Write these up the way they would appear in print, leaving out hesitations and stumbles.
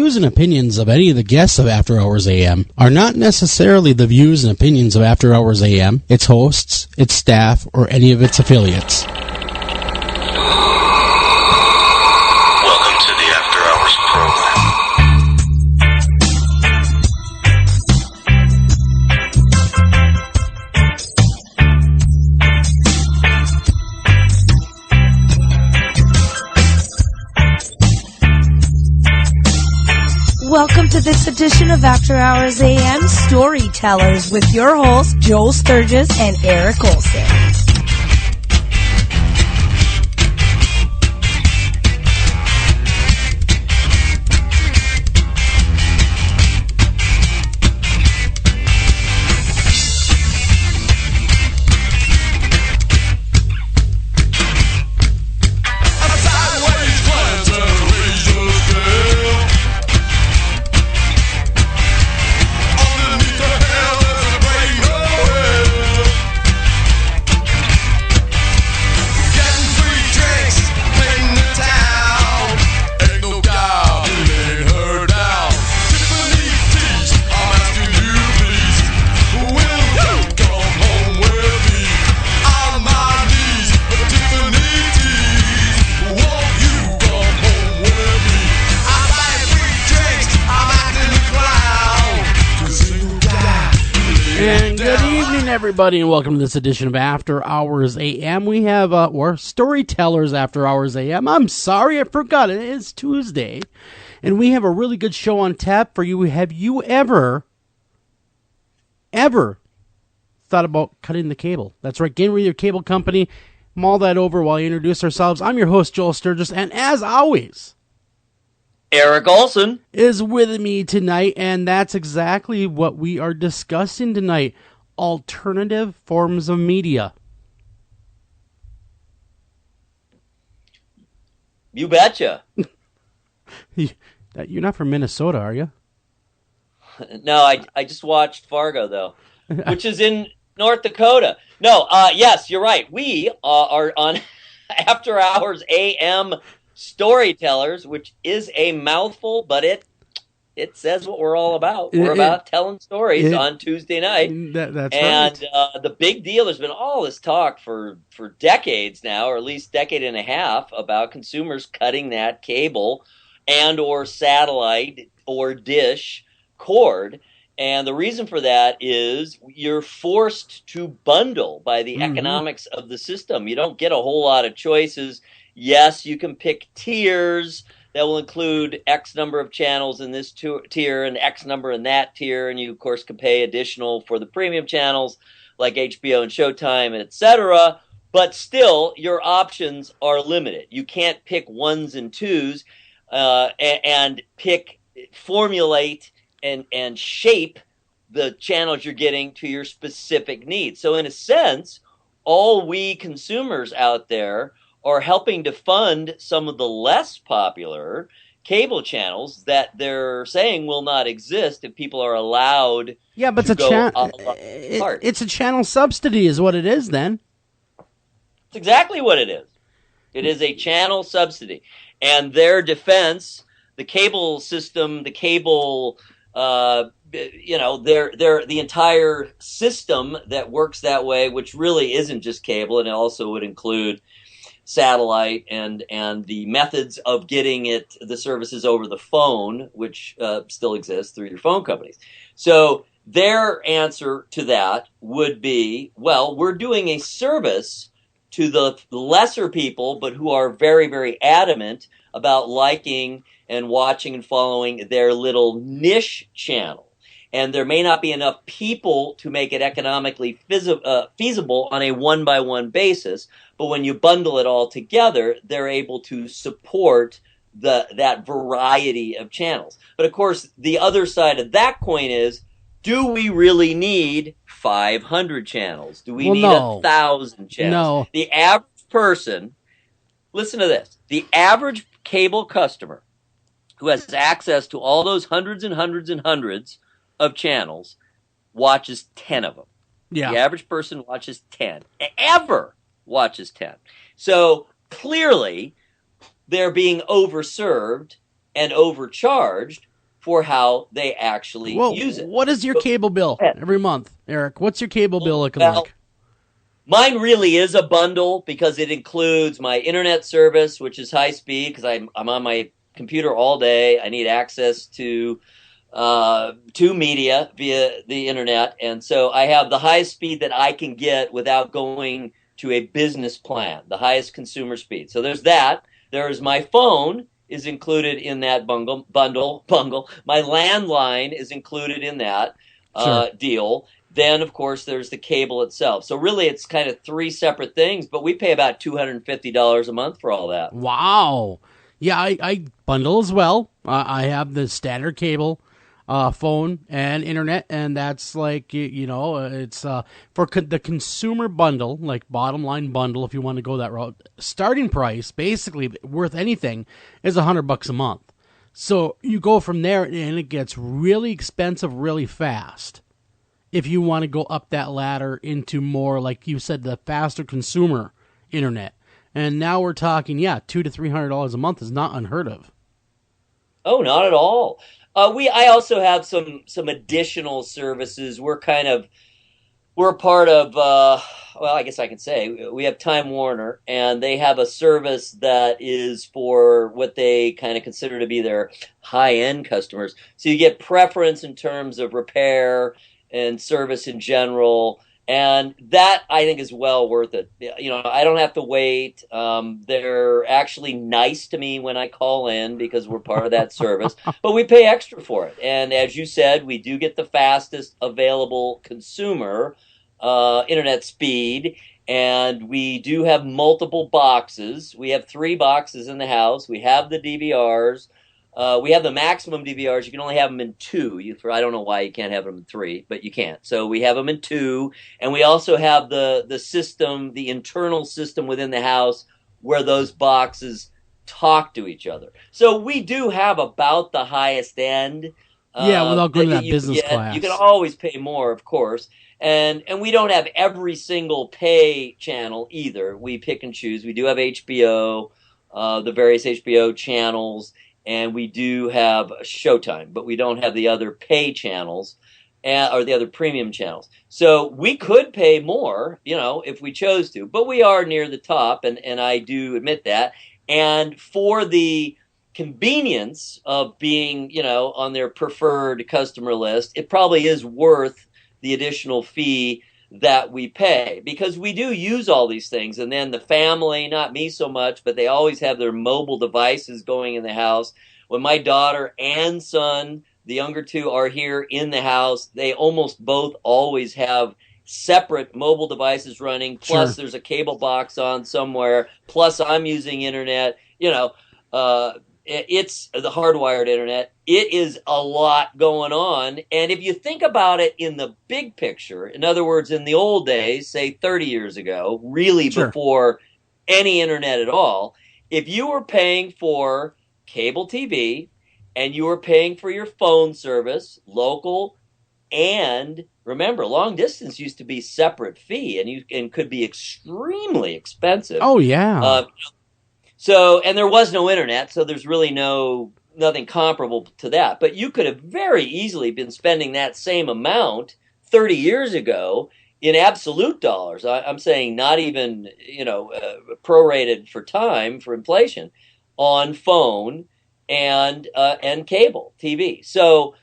views and opinions of any of the guests of After Hours AM are not necessarily the views and opinions of After Hours AM, its hosts, its staff, or any of its affiliates. Welcome to the After Hours program. Welcome to this edition of After Hours AM Storytellers with your hosts, Joel Sturgis and Eric Olson. Everybody, and welcome to this edition of After Hours AM. We have we're Storytellers After Hours AM. I'm sorry, I forgot it is Tuesday, and we have a really good show on tap for you. Have you ever thought about cutting the cable? That's right, getting rid of your cable company. Mull that over while you introduce ourselves. I'm your host, Joel Sturgis, and as always, Eric Olson is with me tonight, and that's exactly what we are discussing tonight. Alternative forms of media. You betcha. You're not from Minnesota, are you? No, I just watched Fargo, though, which is in North Dakota. No, yes, you're right. We are on After Hours AM Storytellers, which is a mouthful, but it says what we're all about. We're about telling stories on Tuesday night. That's and right. The big deal, there's been all this talk for decades now, or at least decade and a half, about consumers cutting that cable and or satellite or dish cord. And the reason for that is you're forced to bundle by the economics of the system. You don't get a whole lot of choices. Yes, you can pick tiers that will include X number of channels in this tier and X number in that tier. And you, of course, can pay additional for the premium channels like HBO and Showtime, etc. But still, your options are limited. You can't pick ones and twos and formulate and shape the channels you're getting to your specific needs. So in a sense, all we consumers out there are helping to fund some of the less popular cable channels that they're saying will not exist if people are allowed. Yeah, but it's a channel subsidy is what it is then. It's exactly what it is. It is a channel subsidy. And their defense, the cable system, the cable, the entire system that works that way, which really isn't just cable, and it also would include satellite and the methods of getting the services over the phone, which still exists through your phone companies. So their answer to that would be, well, we're doing a service to the lesser people, but who are very, very adamant about liking and watching and following their little niche channel. And there may not be enough people to make it economically feasible on a one-by-one basis. But when you bundle it all together, they're able to support that variety of channels. But of course, the other side of that coin is, do we really need 500 channels? Do we need 1,000 channels? No. The average person, listen to this, the average cable customer who has access to all those hundreds and hundreds and hundreds of channels watches 10 of them. Yeah. The average person watches 10. Ever watches 10. So clearly they're being overserved and overcharged for how they actually Well, use it. what is your cable bill every month, Eric? What's your cable bill looking Well, like? Mine really is a bundle because it includes my internet service, which is high speed because I'm on my computer all day. I need access to media via the internet, and so I have the highest speed that I can get without going to a business plan, the highest consumer speed. So there's that. There's my phone is included in that bundle. My landline is included in that Sure. deal. Then, of course, there's the cable itself. So really, it's kind of three separate things, but we pay about $250 a month for all that. Wow. Yeah, I bundle as well. I have the standard cable, phone, and internet, and that's like, it's for the consumer bundle, like bottom line bundle, if you want to go that route. Starting price, basically worth anything, is $100 a month. So you go from there, and it gets really expensive really fast. If you want to go up that ladder into more, like you said, the faster consumer internet. And now we're talking, $200 to $300 a month is not unheard of. Oh, not at all. I also have some additional services. We're a part of I guess I can say we have Time Warner, and they have a service that is for what they kind of consider to be their high end customers. So you get preference in terms of repair and service in general. And that, I think, is well worth it. I don't have to wait. They're actually nice to me when I call in because we're part of that service. But we pay extra for it. And as you said, we do get the fastest available consumer internet speed. And we do have multiple boxes. We have 3 boxes in the house. We have the DVRs. We have the maximum DVRs. You can only have them in 2. I don't know why you can't have them in 3, but you can't. So we have them in 2, and we also have the system, the internal system within the house where those boxes talk to each other. So we do have about the highest end. Without going to that business class. You can always pay more, of course. And we don't have every single pay channel either. We pick and choose. We do have HBO, the various HBO channels. And we do have Showtime, but we don't have the other pay channels or the other premium channels. So we could pay more, if we chose to, but we are near the top, and I do admit that. And for the convenience of being, on their preferred customer list, it probably is worth the additional fee that we pay, because we do use all these things. And then the family, not me so much, but they always have their mobile devices going in the house. When my daughter and son, the younger 2, are here in the house, they almost both always have separate mobile devices running, plus There's a cable box on somewhere, plus I'm using internet. It's the hardwired internet. It is a lot going on. And if you think about it in the big picture, in other words, in the old days, say 30 years ago, really before any internet at all, if you were paying for cable TV and you were paying for your phone service, local, and remember, long distance used to be separate fee and could be extremely expensive. Oh, yeah. And there was no internet, so there's really nothing comparable to that. But you could have very easily been spending that same amount 30 years ago in absolute dollars. I'm saying not even, prorated for time, for inflation, on phone and cable TV. So,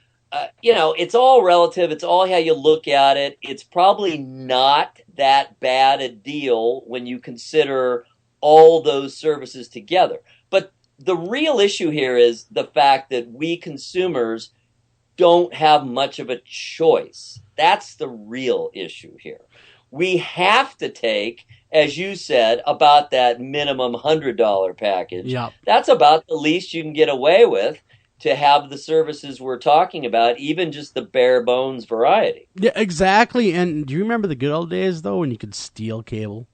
it's all relative. It's all how you look at it. It's probably not that bad a deal when you consider all those services together. But the real issue here is the fact that we consumers don't have much of a choice. That's the real issue here. We have to take, as you said, about that minimum $100 package. Yep. That's about the least you can get away with to have the services we're talking about, even just the bare bones variety. Yeah, exactly. And do you remember the good old days, though, when you could steal cable?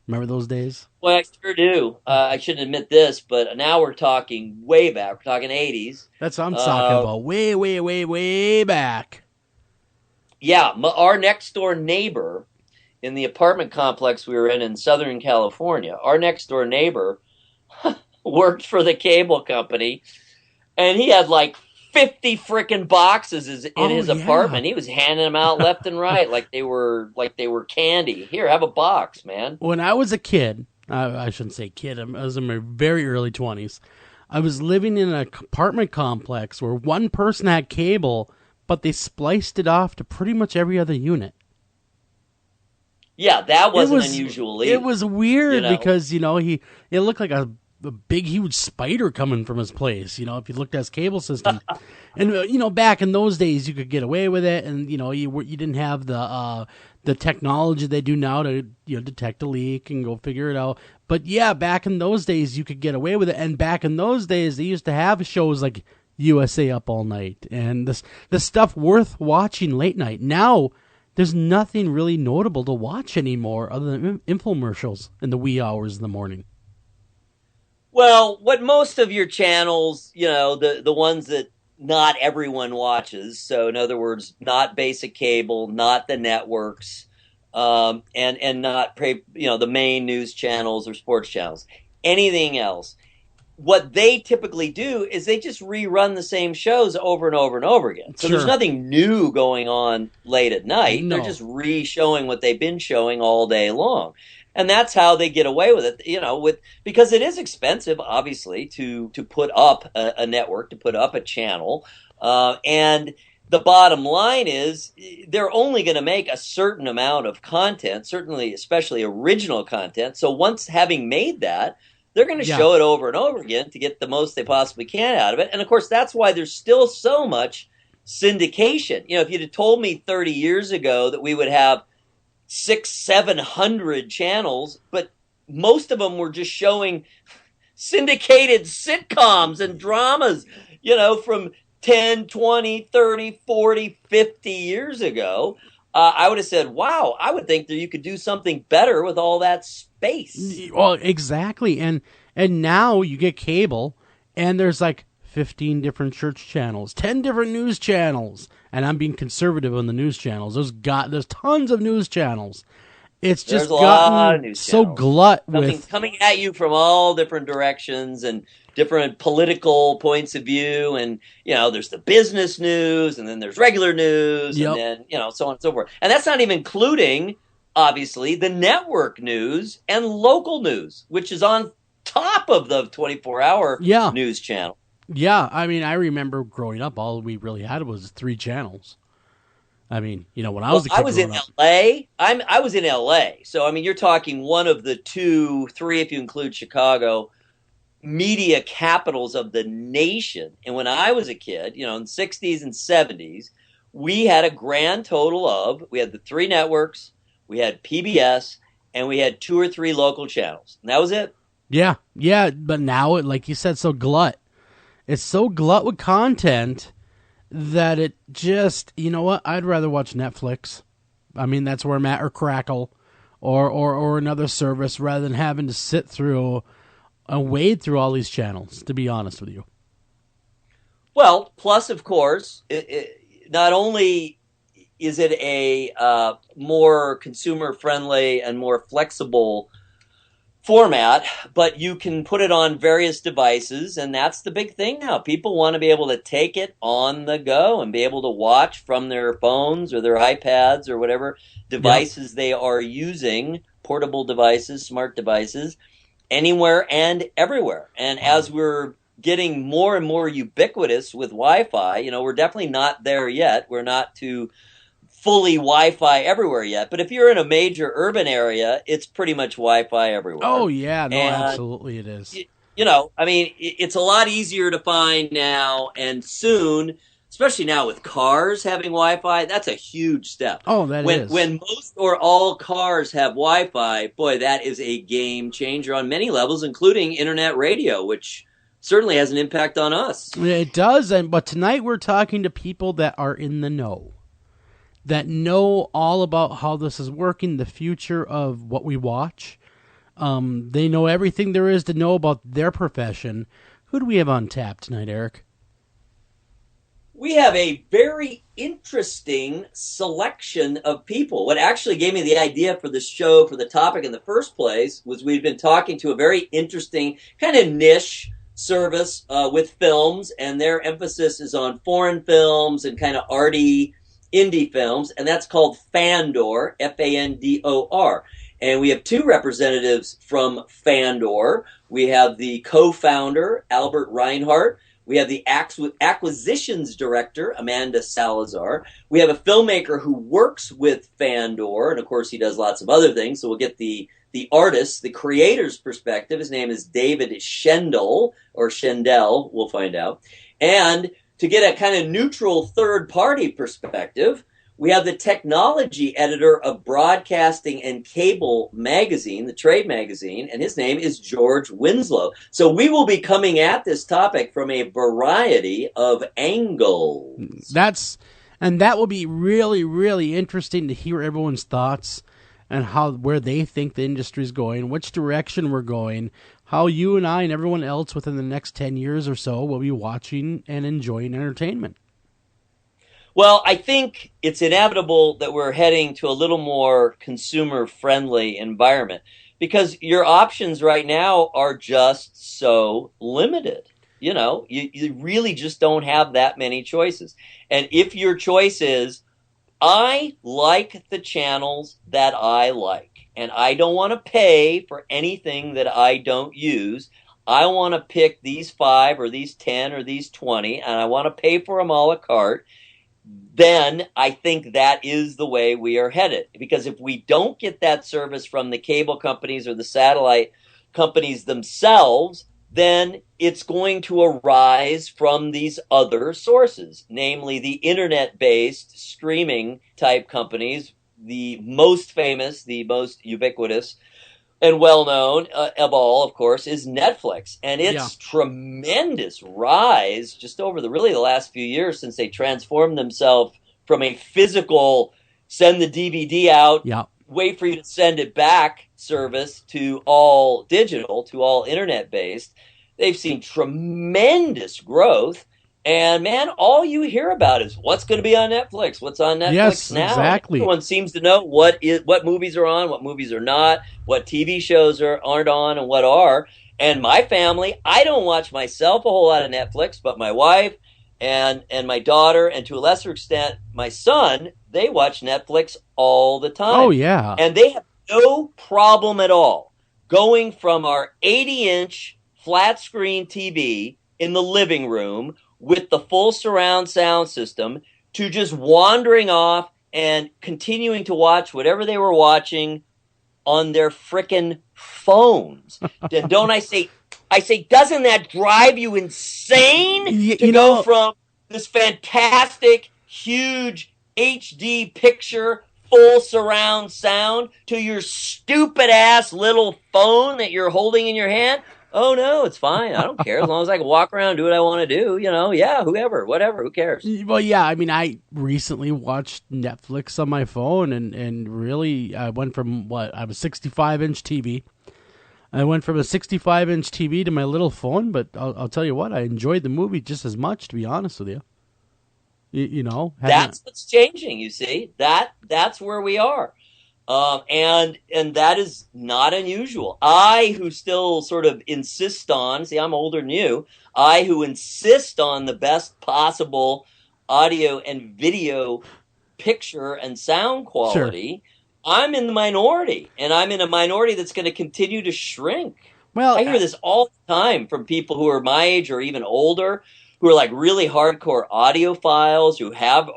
Remember those days? Well, I sure do. I shouldn't admit this, but now we're talking way back. We're talking 80s. That's what I'm talking about. Way, way, way, way back. Yeah, our next door neighbor in the apartment complex we were in Southern California, our next door neighbor worked for the cable company, and he had like 50 freaking boxes in his yeah. apartment. He was handing them out left and right like they were candy. Here, have a box, man. When I was a kid, I shouldn't say kid, I was in my very early 20s. I was living in an apartment complex where one person had cable, but they spliced it off to pretty much every other unit. Yeah, that wasn't unusual either. It was weird you know? because, it looked like a big, huge spider coming from his place, if you looked at his cable system. And, back in those days, you could get away with it, and, you didn't have the technology they do now to, detect a leak and go figure it out. But, yeah, back in those days, you could get away with it. And back in those days, they used to have shows like USA Up All Night and the stuff worth watching late night. Now, there's nothing really notable to watch anymore other than infomercials in the wee hours of the morning. Well, what most of your channels, the ones that not everyone watches, so in other words, not basic cable, not the networks, and not the main news channels or sports channels, anything else. What they typically do is they just rerun the same shows over and over and over again. So Sure. There's nothing new going on late at night. No. They're just re-showing what they've been showing all day long. And that's how they get away with it, because it is expensive, obviously, to put up a network, to put up a channel. And the bottom line is they're only going to make a certain amount of content, certainly, especially original content. So once having made that, they're going to show it over and over again to get the most they possibly can out of it. And, of course, that's why there's still so much syndication. If you'd have told me 30 years ago that we would have 600-700 channels, but most of them were just showing syndicated sitcoms and dramas, from 10, 20, 30, 40, 50 years ago, I would have said, wow, I would think that you could do something better with all that space. Well, exactly. And now you get cable, and there's like 15 different church channels, 10 different news channels. And I'm being conservative on the news channels. There's tons of news channels. It's just gotten so glut with coming at you from all different directions and different political points of view. And, there's the business news, and then there's regular news, and then, so on and so forth. And that's not even including, obviously, the network news and local news, which is on top of the 24-hour news channel. Yeah, I mean, I remember growing up, all we really had was 3 channels. I mean, when I was a kid, I was in L.A. I was in L.A. So, I mean, you're talking one of the 2, 3, if you include Chicago, media capitals of the nation. And when I was a kid, in the 60s and 70s, we had a grand total of, we had the 3 networks, we had PBS, and we had 2 or 3 local channels. And that was it. Yeah, but now, like you said, so glut. It's so glut with content that it just, I'd rather watch Netflix. I mean, that's where I'm at, or Crackle, or another service, rather than having to sit through and wade through all these channels, to be honest with you. Well, plus, of course, not only is it a more consumer-friendly and more flexible format, but you can put it on various devices, and that's the big thing now. People want to be able to take it on the go and be able to watch from their phones or their iPads or whatever devices they are using, portable devices, smart devices, anywhere and everywhere. And as we're getting more and more ubiquitous with Wi-Fi, we're definitely not there yet. We're not to fully Wi-Fi everywhere yet, but if you're in a major urban area, it's pretty much Wi-Fi everywhere. Oh yeah, no, absolutely it is. I mean, it's a lot easier to find now, and soon, especially now with cars having Wi-Fi, that's a huge step. Oh, that is. When most or all cars have Wi-Fi, boy, that is a game changer on many levels, including internet radio, which certainly has an impact on us. It does, but tonight we're talking to people that are in the know, that know all about how this is working, the future of what we watch. They know everything there is to know about their profession. Who do we have on tap tonight, Eric? We have a very interesting selection of people. What actually gave me the idea for the show, for the topic in the first place, was we've been talking to a very interesting, kind of niche service with films, and their emphasis is on foreign films and kind of arty indie films, and that's called Fandor, Fandor. And we have two representatives from Fandor. We have the co-founder, Albert Reinhardt. We have the acquisitions director, Amanda Salazar. We have a filmmaker who works with Fandor, and of course he does lots of other things, so we'll get the artist, the creator's perspective. His name is David Schendel, or Schendel, we'll find out. And to get a kind of neutral third-party perspective, we have the technology editor of Broadcasting and Cable magazine, the trade magazine, and his name is George Winslow. So we will be coming at this topic from a variety of angles. That will be really, really interesting to hear everyone's thoughts and where they think the industry is going, which direction we're going, how you and I and everyone else within the next 10 years or so will be watching and enjoying entertainment. Well, I think it's inevitable that we're heading to a little more consumer-friendly environment because your options right now are just so limited. You know, you really just don't have that many choices. And if your choice is, I like the channels that I like, and I don't want to pay for anything that I don't use. I want to pick these 5 or these 10 or these 20, and I want to pay for them a la carte. Then I think that is the way we are headed. Because if we don't get that service from the cable companies or the satellite companies themselves, then it's going to arise from these other sources, namely the internet-based streaming type companies, the most famous, the most ubiquitous, and well-known of all, of course, is Netflix. And its tremendous rise just over the last few years since they transformed themselves from a physical send the DVD out, wait for you to send it back service to all digital, to all internet-based. They've seen tremendous growth. And, man, all you hear about is what's going to be on Netflix, what's on Netflix now. Exactly. Everyone seems to know what movies are on, what movies are not, what TV shows aren't on, and what are. And my family, I don't watch myself a whole lot of Netflix, but my wife and my daughter, and to a lesser extent, my son, they watch Netflix all the time. Oh, yeah. And they have no problem at all going from our 80-inch flat screen TV in the living room with the full surround sound system to just wandering off and continuing to watch whatever they were watching on their frickin' phones. And don't I say, doesn't that drive you insane to go from this fantastic, huge HD picture, full surround sound to your stupid ass little phone that you're holding in your hand? Oh, no, it's fine. I don't care. As long as I can walk around and do what I want to do, whatever, who cares? Well, yeah, I mean, I recently watched Netflix on my phone, and really, I went from, I have a 65-inch TV. I went from a 65-inch TV to my little phone, but I'll tell you what, I enjoyed the movie just as much, to be honest with you. That's what's changing, you see. That's where we are. And that is not unusual. I, who still sort of insist on, I'm older than you, I, who insist on the best possible audio and video picture and sound quality, I'm in the minority, and I'm in a minority that's going to continue to shrink. Well, I hear this all the time from people who are my age or even older, who are like really hardcore audiophiles, who have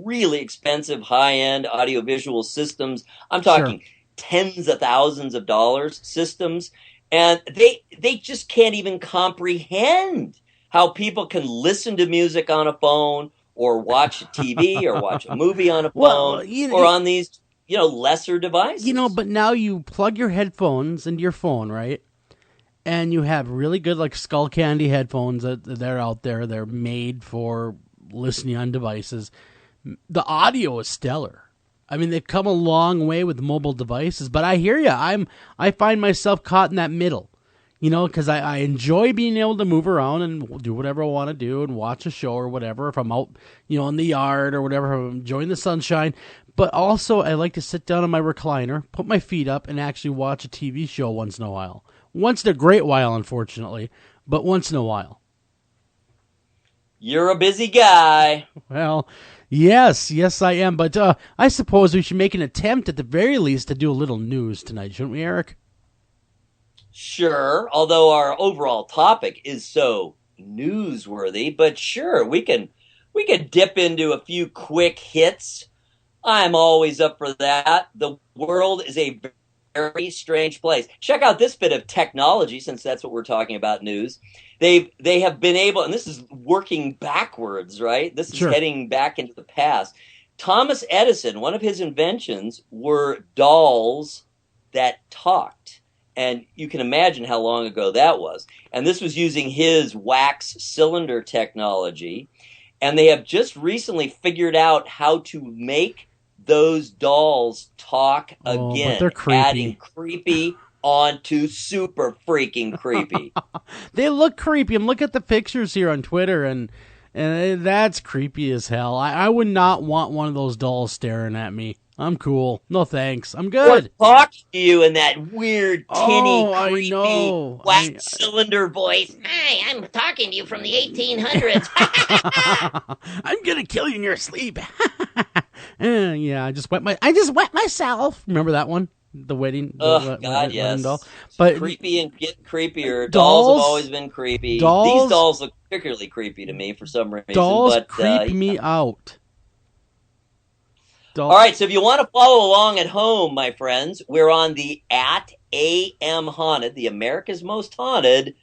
really expensive high-end audiovisual systems. I'm talking tens of thousands of dollars systems, and they just can't even comprehend how people can listen to music on a phone or watch a TV or watch a movie on a phone or on these lesser devices. But now you plug your headphones into your phone, right? And you have really good, like, Skull Candy headphones that they're out there. They're made for listening on devices. The audio is stellar. I mean, they've come a long way with mobile devices. But I hear you. I find myself caught in that middle, because I enjoy being able to move around and do whatever I want to do and watch a show or whatever. If I'm out, in the yard or whatever, I'm enjoying the sunshine. But also, I like to sit down on my recliner, put my feet up, and actually watch a TV show once in a while. Once in a great while, unfortunately. but once in a while. You're a busy guy. Well, yes, I am. But I suppose we should make an attempt at the very least to do a little news tonight, shouldn't we, Eric? Sure, although our overall topic is so newsworthy, but sure, we can dip into a few quick hits. I'm always up for that. The world is a very strange place. Check out this bit of technology, since that's what we're talking about, news. They have been able, and this is working backwards, right? This is Sure. heading back into the past. Thomas Edison, one of his inventions were dolls that talked. And you can imagine how long ago that was. And this was using his wax cylinder technology. And they have just recently figured out how to make those dolls talk Oh, again, but they're creepy. adding creepy onto super freaking creepy. They look creepy. And look at the pictures here on Twitter, and that's creepy as hell. I would not want one of those dolls staring at me. I'm cool. No thanks. I'm Or good. talk to you in that weird, tinny, Oh, I creepy know. wax cylinder voice. Hi, I'm talking to you from the 1800s. I'm gonna kill you in your sleep. Yeah, I just wet myself. Remember that one? The wedding. Oh, God, wedding yes. doll. But Creepy and get creepier. Dolls- Dolls have always been creepy. dolls- These dolls look particularly creepy to me for some reason. dolls but, creep me out. All right, so if you want to follow along at home, my friends, we're on the @AM Haunted, the America's Most Haunted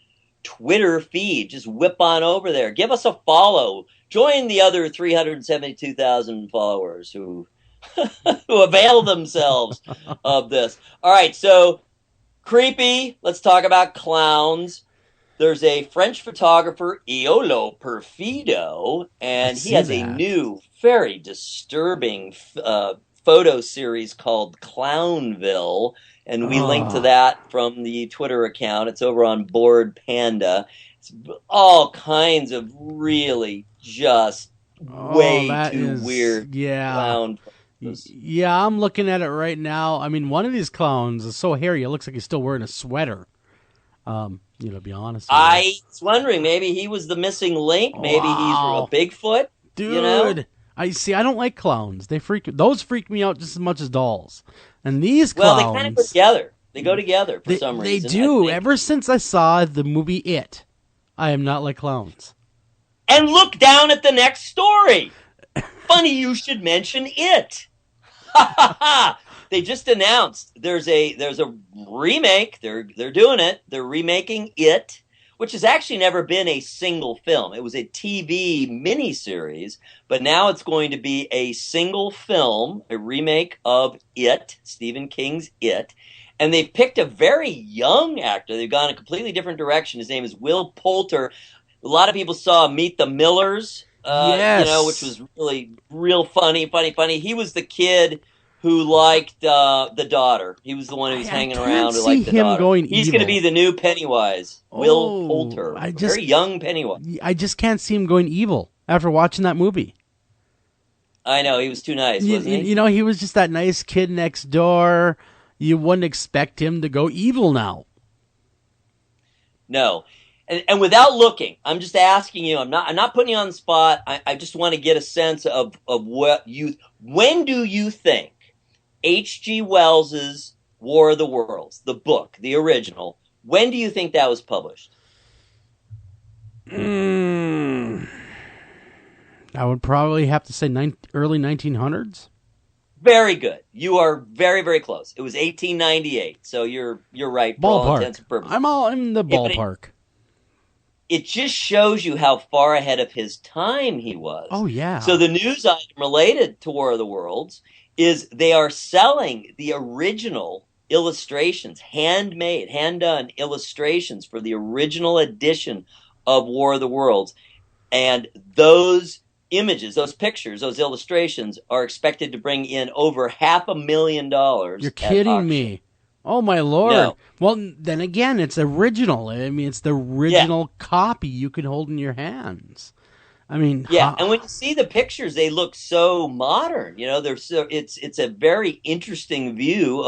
Twitter feed. Just whip on over there. Give us a follow. Join the other 372,000 followers who who avail themselves of this. All right, so creepy. Let's talk about clowns. There's a French photographer, Iolo Perfido, and he see has a that. new, very disturbing photo series called Clownville, and we link to that from the Twitter account. It's over on Bored Panda. It's all kinds of really just way that too is- weird yeah. clown photos. Yeah, I'm looking at it right now. I mean, one of these clowns is so hairy, it looks like he's still wearing a sweater. To be honest with you. I was wondering, maybe he was the missing link. Maybe Wow. he's a Bigfoot. Dude, you know? I don't like clowns. Those freak me out just as much as dolls. And these Well, clowns, they kind of go together. They go together for some they reason. do. I think. Ever since I saw the movie It, I am not like clowns. And look down at the next story. Funny you should mention it. They just announced there's a remake. They're doing it. They're remaking It, which has actually never been a single film. It was a TV miniseries, but now it's going to be a single film, a remake of It, Stephen King's It. And they've picked a very young actor. They've gone a completely different direction. His name is Will Poulter. A lot of people saw Meet the Millers, Yes. which was really real funny. He was the kid who liked the daughter. He was the one who was I hanging can't around who see liked the him daughter. going He's evil. going to be the new Pennywise, Will Poulter. Very young Pennywise. I just can't see him going evil after watching that movie. I know, he was too nice, wasn't he? He was just that nice kid next door. You wouldn't expect him to go evil now. No. And without looking, I'm just asking you, I'm not putting you on the spot. I just want to get a sense of when do you think H.G. Wells's War of the Worlds, the book, the original, when do you think that was published? I would probably have to say early 1900s. Very good. You are very, very close. It was 1898, so you're right for all intents and Ballpark. purposes. I'm all in the Yeah, but ballpark. It just shows you how far ahead of his time he was. Oh, yeah. So the news item related to War of the Worlds is they are selling the original illustrations, handmade, hand-done illustrations for the original edition of War of the Worlds. And those images, those pictures, those illustrations are expected to bring in over $500,000. You're at kidding auction. me. Oh, my Lord. No. Well, then again, it's original. I mean, it's the original copy you can hold in your hands. I mean, Yeah, and when you see the pictures, they look so modern. They're so it's a very interesting view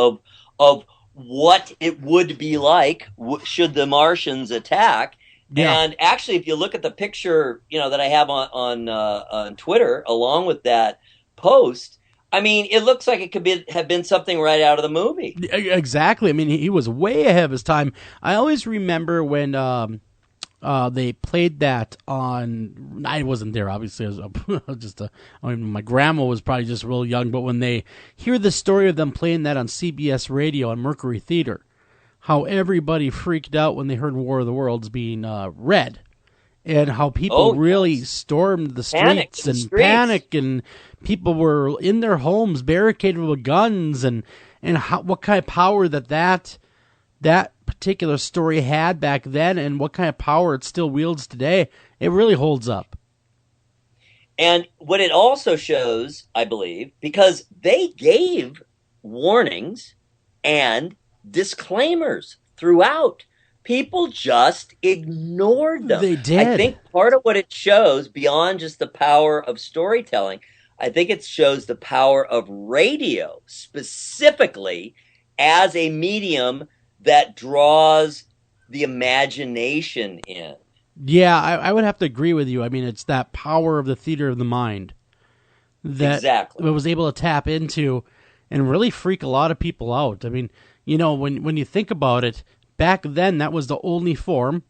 of what it would be like should the Martians attack. Yeah. And actually, if you look at the picture, that I have on Twitter along with that post, I mean, it looks like it could have been something right out of the movie. Exactly. I mean, he was way ahead of his time. I always remember when they played that on. I wasn't there, obviously. I was my grandma was probably just real young. But when they hear the story of them playing that on CBS Radio on Mercury Theater, how everybody freaked out when they heard War of the Worlds being read, and how people really stormed the streets panic, and people were in their homes barricaded with guns, and what kind of power that particular story had back then, and what kind of power it still wields today. It really holds up. And what it also shows, I believe, because they gave warnings and disclaimers throughout, people just ignored them. They did. I think part of what it shows, beyond just the power of storytelling, I think it shows the power of radio, specifically as a medium that draws the imagination in. Yeah, I would have to agree with you. I mean, it's that power of the theater of the mind that Exactly. it was able to tap into and really freak a lot of people out. I mean, when you think about it, back then that was the only form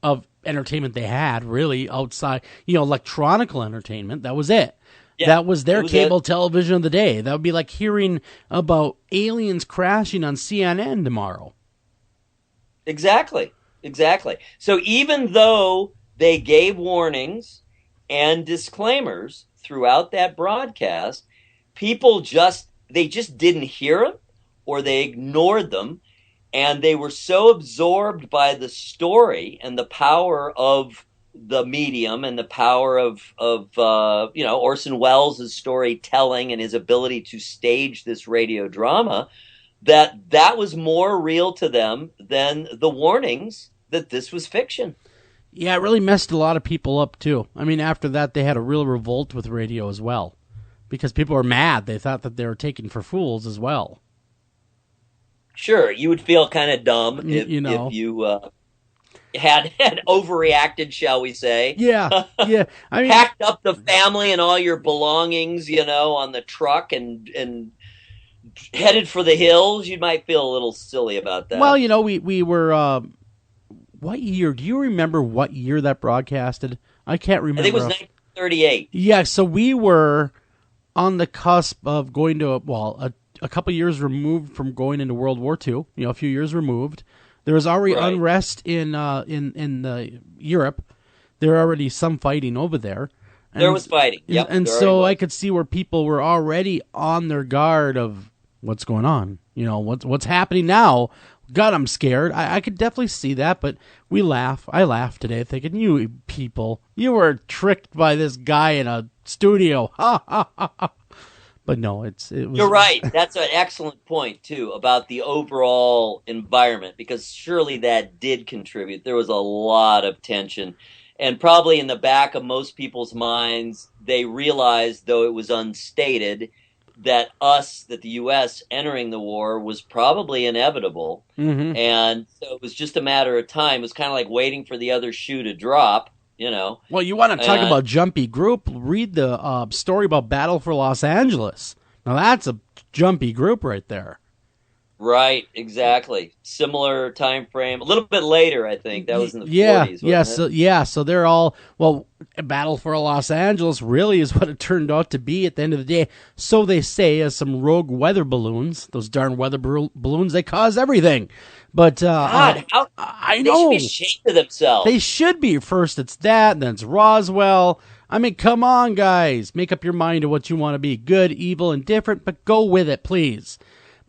of entertainment they had, really, outside, electronical entertainment. That was it. Yeah, that was their cable television of the day. That would be like hearing about aliens crashing on CNN tomorrow. Exactly. So even though they gave warnings and disclaimers throughout that broadcast, people just didn't hear them, or they ignored them, and they were so absorbed by the story and the power of the medium and the power of Orson Welles' storytelling and his ability to stage this radio drama, that was more real to them than the warnings that this was fiction. Yeah, it really messed a lot of people up, too. I mean, after that, they had a real revolt with radio as well, because people were mad. They thought that they were taken for fools as well. Sure, you would feel kind of dumb if you had overreacted, shall we say. Yeah. I mean, packed up the family and all your belongings, on the truck and headed for the hills. You might feel a little silly about that. Well, we were. What year? Do you remember what year that broadcasted? I can't remember. I think it was 1938. Yeah, so we were on the cusp of going to a couple years removed from going into World War II. A few years removed. There was already unrest in Europe. There were already some fighting over there. There was fighting. Yep, and so I could see where people were already on their guard of what's going on. What's happening now. God, I'm scared. I could definitely see that, but we laugh. I laughed today thinking, you people, you were tricked by this guy in a studio. Ha, ha, ha, ha. But no, it was... You're right. That's an excellent point, too, about the overall environment, because surely that did contribute. There was a lot of tension. And probably in the back of most people's minds, they realized, though it was unstated, that the U.S. entering the war was probably inevitable. Mm-hmm. And so it was just a matter of time. It was kind of like waiting for the other shoe to drop. Well, you want to talk about jumpy group? Read the story about Battle for Los Angeles. Now that's a jumpy group right there. Right, exactly. Similar time frame. A little bit later, I think. That was in the 40s. So they're all, Battle for Los Angeles really is what it turned out to be at the end of the day. So they say, as some rogue weather balloons, those darn weather balloons, they cause everything. But God, I know. They should be ashamed of themselves. They should be. First it's that, then it's Roswell. I mean, come on, guys. Make up your mind to what you want to be. Good, evil, indifferent, but go with it, please.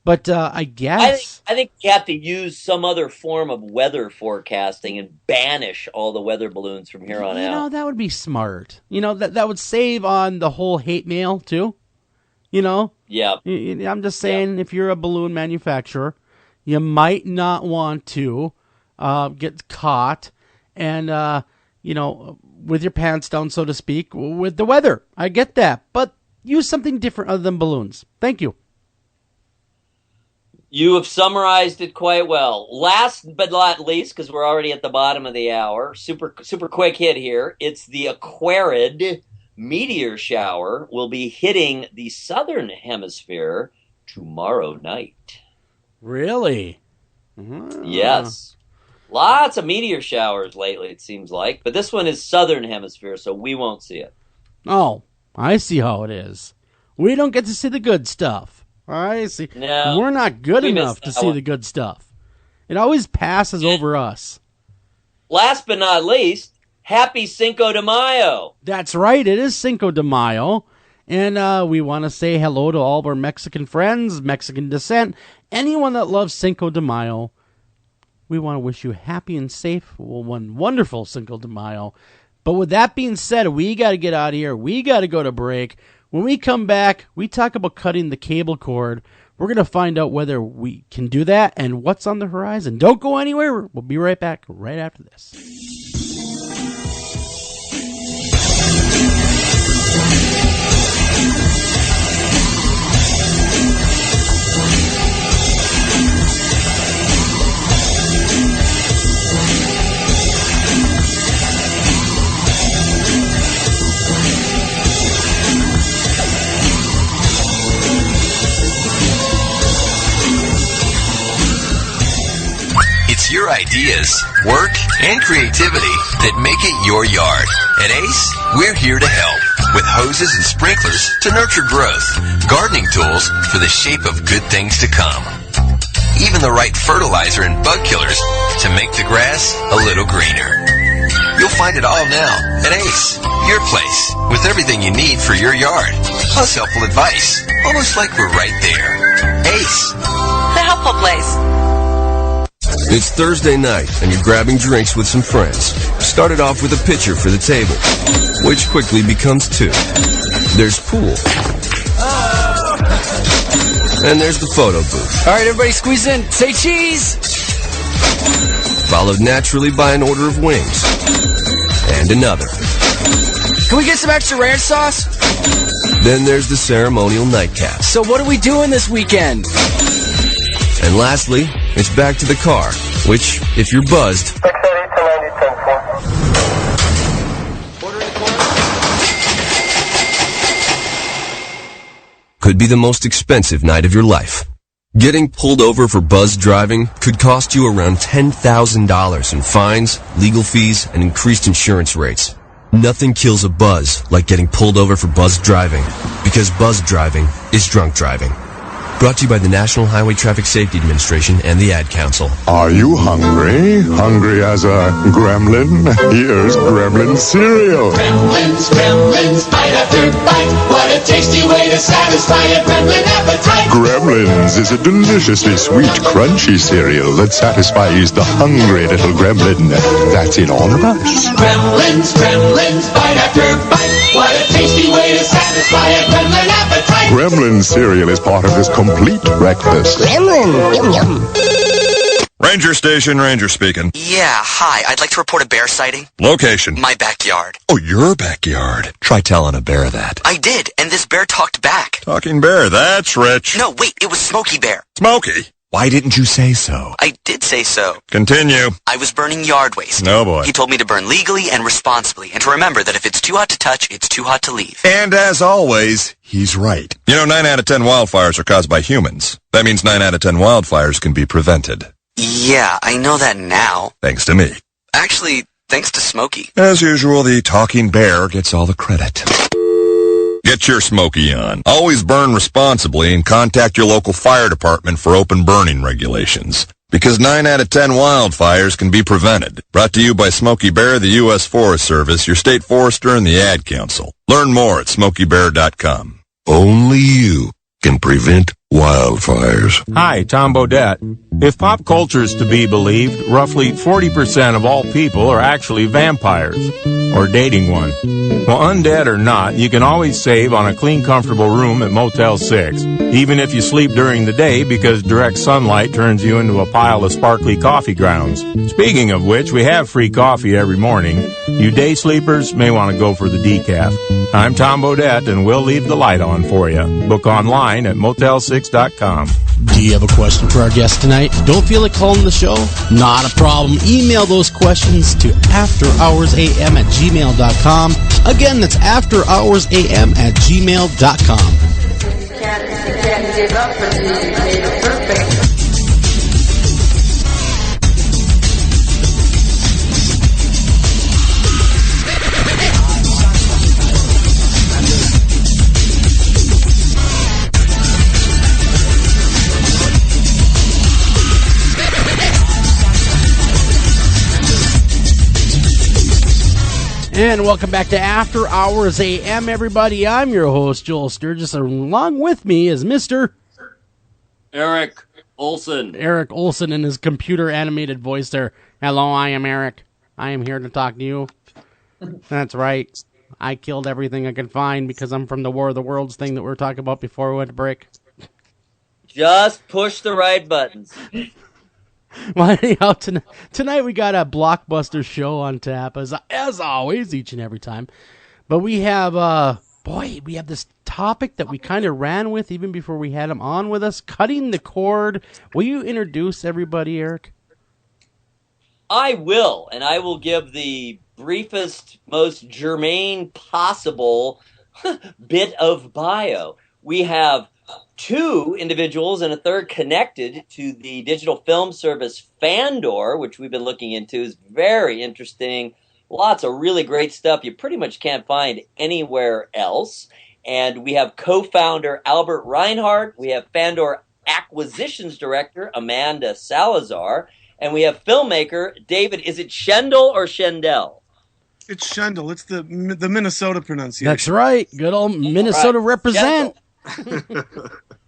But I guess... I think you have to use some other form of weather forecasting and banish all the weather balloons from here on out. That would be smart. That would save on the whole hate mail, too. Yeah. I'm just saying, if you're a balloon manufacturer, you might not want to get caught and, with your pants down, so to speak, with the weather. I get that. But use something different other than balloons. Thank you. You have summarized it quite well. Last but not least, because we're already at the bottom of the hour, super quick hit here. It's the Aquarid meteor shower will be hitting the southern hemisphere tomorrow night. Really? Yes. Lots of meteor showers lately, it seems like. But this one is southern hemisphere, so we won't see it. Oh, I see how it is. We don't get to see the good stuff. I see. No, we're not good enough to see the good stuff. It always passes over us. Last but not least, happy Cinco de Mayo. That's right. It is Cinco de Mayo. And we want to say hello to all of our Mexican friends, Mexican descent, anyone that loves Cinco de Mayo. We want to wish you a happy and safe, one wonderful Cinco de Mayo. But with that being said, we got to get out of here. We got to go to break. When we come back, we talk about cutting the cable cord. We're going to find out whether we can do that and what's on the horizon. Don't go anywhere. We'll be right back right after this. It's your ideas, work, and creativity that make it your yard. At Ace, we're here to help with hoses and sprinklers to nurture growth, gardening tools for the shape of good things to come, even the right fertilizer and bug killers to make the grass a little greener. You'll find it all now at Ace, your place, with everything you need for your yard, plus helpful advice, almost like we're right there. Ace, the helpful place. It's Thursday night, and you're grabbing drinks with some friends. Started off with a pitcher for the table, which quickly becomes two. There's pool. And there's the photo booth. All right, everybody squeeze in. Say cheese! Followed naturally by an order of wings. And another. Can we get some extra ranch sauce? Then there's the ceremonial nightcap. So what are we doing this weekend? And lastly, it's back to the car, which, if you're buzzed, could be the most expensive night of your life. Getting pulled over for buzzed driving could cost you around $10,000 in fines, legal fees, and increased insurance rates. Nothing kills a buzz like getting pulled over for buzzed driving, because buzzed driving is drunk driving. Brought to you by the National Highway Traffic Safety Administration and the Ad Council. Are you hungry? Hungry as a gremlin? Here's Gremlin cereal. Gremlins, bite after bite. What a tasty way to satisfy a gremlin appetite. Gremlins is a deliciously sweet, crunchy cereal that satisfies the hungry little gremlin. That's in all of us. Gremlins, bite after bite. What a tasty way to satisfy a gremlin appetite. Gremlin cereal is part of this complete breakfast. Gremlin, yum yum. Ranger Station, Ranger speaking. Yeah, hi. I'd like to report a bear sighting. Location. My backyard. Oh, your backyard. Try telling a bear that. I did, and this bear talked back. Talking bear, that's rich. No, wait, it was Smokey Bear. Smokey? Why didn't you say so? I did say so. Continue. I was burning yard waste. No, boy. He told me to burn legally and responsibly, and to remember that if it's too hot to touch, it's too hot to leave. And as always, he's right. You know, 9 out of 10 wildfires are caused by humans. That means 9 out of 10 wildfires can be prevented. Yeah, I know that now. Thanks to me. Actually, thanks to Smokey. As usual, the talking bear gets all the credit. Get your Smokey on. Always burn responsibly and contact your local fire department for open burning regulations. Because 9 out of 10 wildfires can be prevented. Brought to you by Smokey Bear, the U.S. Forest Service, your state forester, and the Ad Council. Learn more at SmokeyBear.com. Only you can prevent wildfires. Hi, Tom Bodette. If pop culture is to be believed, roughly 40% of all people are actually vampires, or dating one. Well, undead or not, you can always save on a clean, comfortable room at Motel 6, even if you sleep during the day because direct sunlight turns you into a pile of sparkly coffee grounds. Speaking of which, we have free coffee every morning. You day sleepers may want to go for the decaf. I'm Tom Bodette, and we'll leave the light on for you. Book online at Motel 6 Classics.com. Do you have a question for our guest tonight? Don't feel like calling the show? Not a problem. Email those questions to afterhoursam@gmail.com. Again, that's afterhoursam@gmail.com. Can't give up until you made it perfect. And welcome back to After Hours AM, everybody. I'm your host, Joel Sturgis, and along with me is Mr. Eric Olson. Eric Olson in his computer-animated voice there. Hello, I am Eric. I am here to talk to you. That's right. I killed everything I could find because I'm from the War of the Worlds thing that we were talking about before we went to break. Just push the right buttons. Well, anyhow, tonight we got a blockbuster show on tap, as always, each and every time. But we have, we have this topic that we kind of ran with even before we had him on with us, cutting the cord. Will you introduce everybody, Eric? I will, and I will give the briefest, most germane possible bit of bio. We have two individuals and a third connected to the digital film service Fandor, which we've been looking into. Is very interesting. Lots of really great stuff you pretty much can't find anywhere else. And we have co-founder Albert Reinhardt. We have Fandor acquisitions director Amanda Salazar. And we have filmmaker David, is it Schendel or Schendel? It's Schendel. It's the Minnesota pronunciation. That's right. Good old Minnesota represent.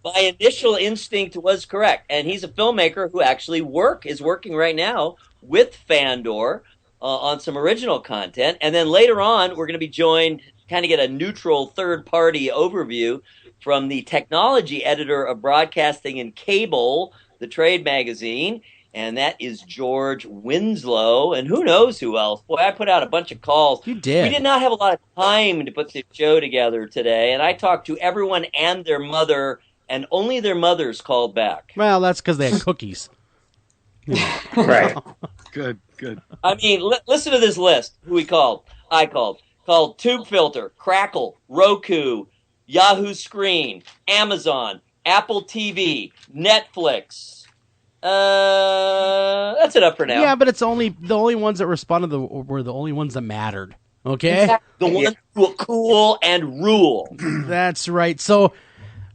My initial instinct was correct, and he's a filmmaker who actually is working right now with Fandor on some original content. And then later on, we're going to be joined, kind of get a neutral third-party overview from the technology editor of Broadcasting and Cable, the trade magazine, and that is George Winslow, and who knows who else. Boy, I put out a bunch of calls. You did. We did not have a lot of time to put this show together today, and I talked to everyone and their mother, and only their mothers called back. Well, that's because they had cookies. Right. Good. I mean, listen to this list. Who we called? I called. Called Tube Filter, Crackle, Roku, Yahoo Screen, Amazon, Apple TV, Netflix. That's enough for now. Yeah, but it's the only ones that responded were the only ones that mattered. Okay? Exactly. The ones who are cool and rule. That's right. So,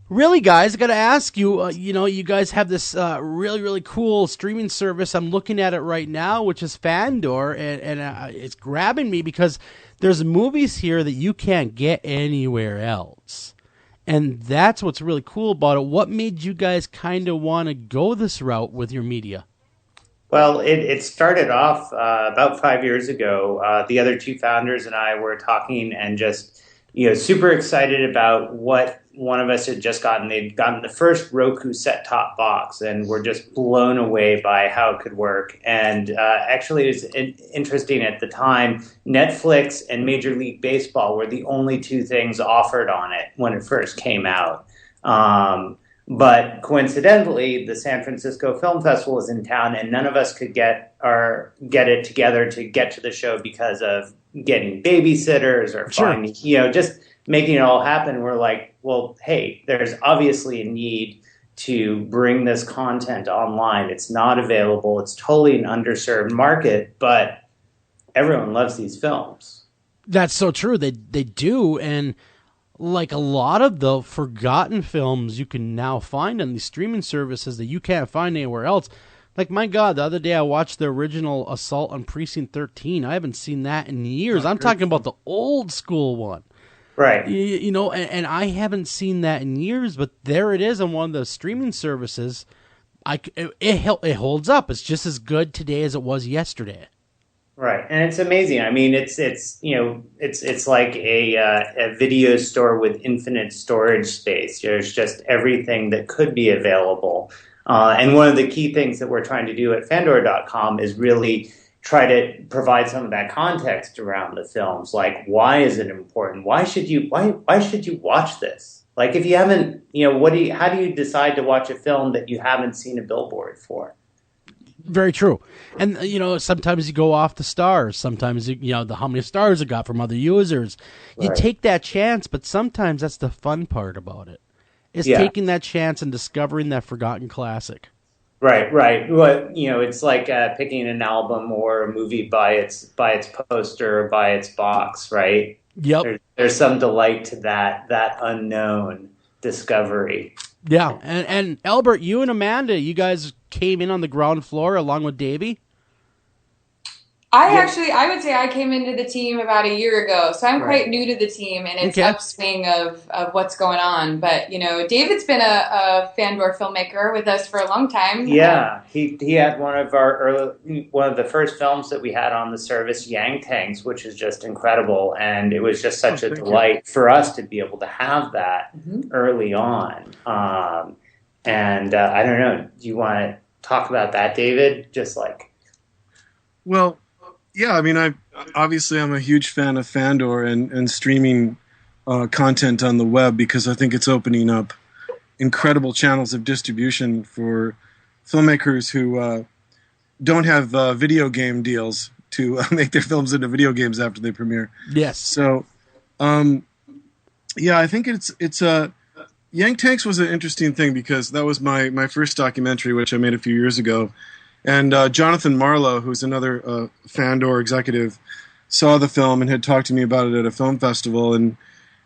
really, guys, I got to ask you, you guys have this really, really cool streaming service. I'm looking at it right now, which is Fandor, and it's grabbing me because there's movies here that you can't get anywhere else. And that's what's really cool about it. What made you guys kind of want to go this route with your media? Well, it started off about 5 years ago. The other two founders and I were talking and just, super excited about what one of us had just gotten. They'd gotten the first Roku set-top box, and we're just blown away by how it could work. And actually, it was interesting at the time, Netflix and Major League Baseball were the only two things offered on it when it first came out. But coincidentally, the San Francisco Film Festival was in town, and none of us could get it together to get to the show because of getting babysitters or finding, just making it all happen. We're like, well, hey, there's obviously a need to bring this content online. It's not available. It's totally an underserved market, but everyone loves these films. That's so true. They do, and like a lot of the forgotten films you can now find on these streaming services that you can't find anywhere else. Like, my God, the other day I watched the original Assault on Precinct 13. I haven't seen that in years. I'm talking about the old school one. Right. And I haven't seen that in years, but there it is on one of the streaming services. It holds up. It's just as good today as it was yesterday. Right, and it's amazing. I mean, it's like a video store with infinite storage space. There's just everything that could be available. And one of the key things that we're trying to do at Fandor.com is really try to provide some of that context around the films. Like, why is it important? Why should you watch this? Like if you haven't, how do you decide to watch a film that you haven't seen a billboard for? Very true. And, sometimes you go off the stars. Sometimes, how many stars it got from other users. You Right. take that chance, but sometimes that's the fun part about it. Is taking that chance and discovering that forgotten classic. Right. Well, it's like picking an album or a movie by its poster or by its box, right? Yep. There's some delight to that unknown discovery. Yeah. And Albert, you and Amanda, you guys came in on the ground floor along with Davey? I would say I came into the team about a year ago, so I'm quite new to the team, and it's upswing of what's going on. But David's been a Fandor filmmaker with us for a long time. Yeah, he had one of the first films that we had on the service, Yang Tanks, which is just incredible, and it was just such a delight for us to be able to have that early on. And I don't know, do you want to talk about that, David? Well, yeah, I mean, I'm a huge fan of Fandor and streaming content on the web because I think it's opening up incredible channels of distribution for filmmakers who don't have video game deals to make their films into video games after they premiere. Yes. So, I think it's Yang Tanks was an interesting thing because that was my first documentary, which I made a few years ago. And Jonathan Marlowe, who's another Fandor executive, saw the film and had talked to me about it at a film festival. And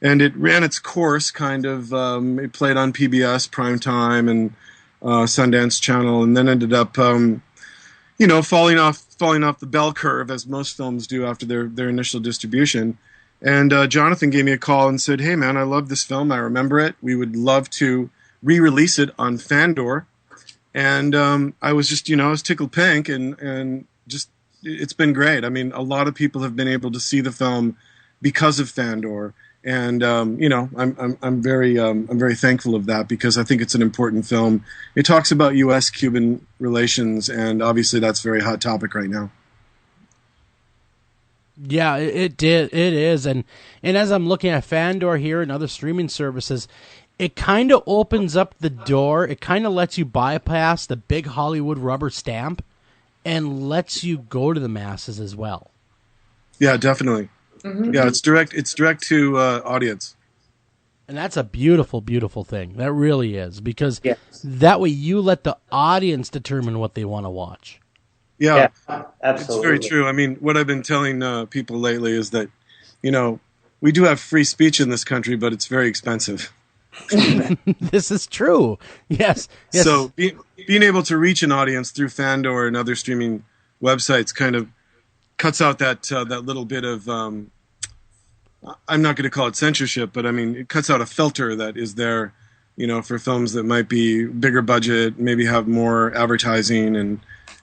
it ran its course, kind of. It played on PBS primetime and Sundance Channel, and then ended up, falling off the bell curve, as most films do after their initial distribution. And Jonathan gave me a call and said, "Hey, man, I love this film. I remember it. We would love to re-release it on Fandor." And I was just, I was tickled pink, and just it's been great. I mean, a lot of people have been able to see the film because of Fandor, and I'm very thankful of that because I think it's an important film. It talks about U.S.-Cuban relations, and obviously that's a very hot topic right now. Yeah, it is, and as I'm looking at Fandor here and other streaming services, it kind of opens up the door. It kind of lets you bypass the big Hollywood rubber stamp and lets you go to the masses as well. Yeah, definitely. Mm-hmm. Yeah, it's direct to audience. And that's a beautiful, beautiful thing. That really is, because that way you let the audience determine what they want to watch. Yeah, absolutely. It's very true. I mean, what I've been telling people lately is that, we do have free speech in this country, but it's very expensive. This is true. Yes. So being able to reach an audience through Fandor and other streaming websites kind of cuts out that little bit of I'm not going to call it censorship, but I mean it cuts out a filter that is there, for films that might be bigger budget, maybe have more advertising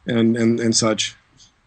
and such.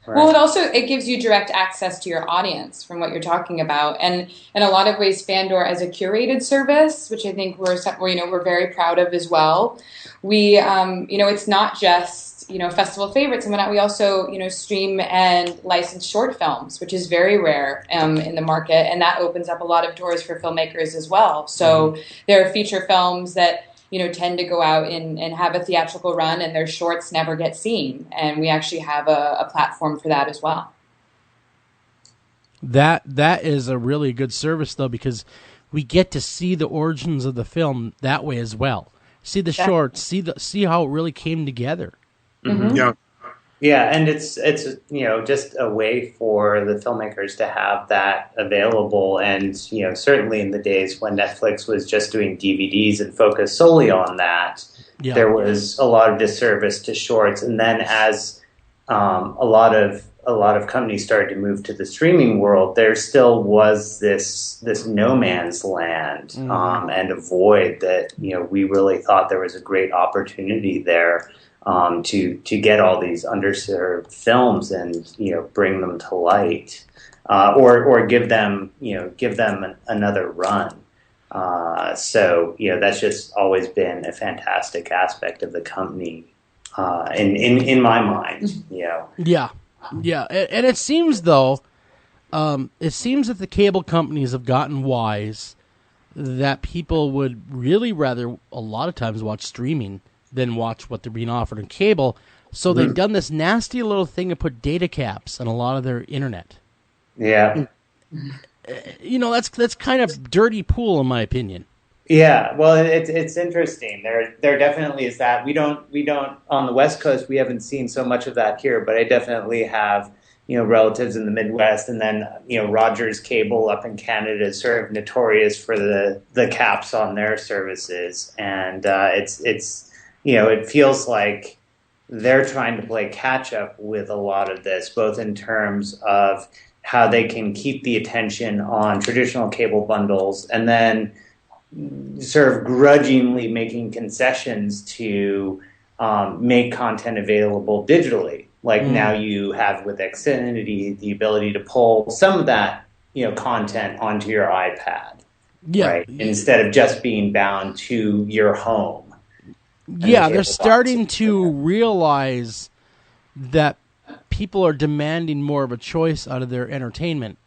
Right. Well, it gives you direct access to your audience from what you're talking about, and in a lot of ways, Fandor as a curated service, which I think we're very proud of as well. We, it's not just festival favorites and whatnot. We also stream and license short films, which is very rare in the market, and that opens up a lot of doors for filmmakers as well. So there are feature films that tend to go out and have a theatrical run, and their shorts never get seen. And we actually have a platform for that as well. That is a really good service, though, because we get to see the origins of the film that way as well. See the shorts, see how it really came together. Mm-hmm. Yeah. Yeah, and it's just a way for the filmmakers to have that available, and certainly in the days when Netflix was just doing DVDs and focused solely on that, there was a lot of disservice to shorts. And then as a lot of companies started to move to the streaming world, there still was this no man's land and a void that we really thought there was a great opportunity there. To get all these underserved films and bring them to light, or give them another run. So that's just always been a fantastic aspect of the company, in my mind. Yeah, and it seems though, that the cable companies have gotten wise that people would really rather a lot of times watch streaming than watch what they're being offered on cable. So they've done this nasty little thing to put data caps on a lot of their internet. Yeah. That's kind of dirty pool in my opinion. Yeah, well, it's interesting. There definitely is that. We don't on the West Coast. We haven't seen so much of that here, but I definitely have relatives in the Midwest, and then Rogers Cable up in Canada is sort of notorious for the caps on their services, and it feels like they're trying to play catch up with a lot of this, both in terms of how they can keep the attention on traditional cable bundles, and then sort of grudgingly making concessions to make content available digitally. Like now you have with Xfinity the ability to pull some of that content onto your iPad, right? Instead of just being bound to your home. Yeah, they're starting to realize that people are demanding more of a choice out of their entertainment.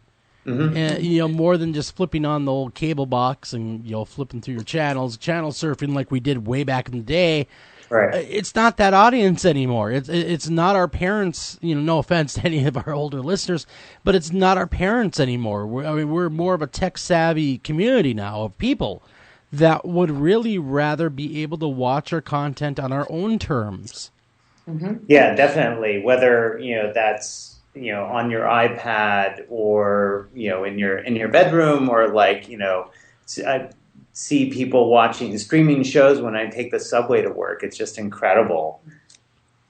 And, more than just flipping on the old cable box and, flipping through your channels, channel surfing like we did way back in the day. Right. It's not that audience anymore. It's not our parents, no offense to any of our older listeners, but it's not our parents anymore. We're more of a tech-savvy community now of people that would really rather be able to watch our content on our own terms. Yeah, definitely. Whether, that's on your iPad or in your bedroom, or I see people watching streaming shows when I take the subway to work. It's just incredible.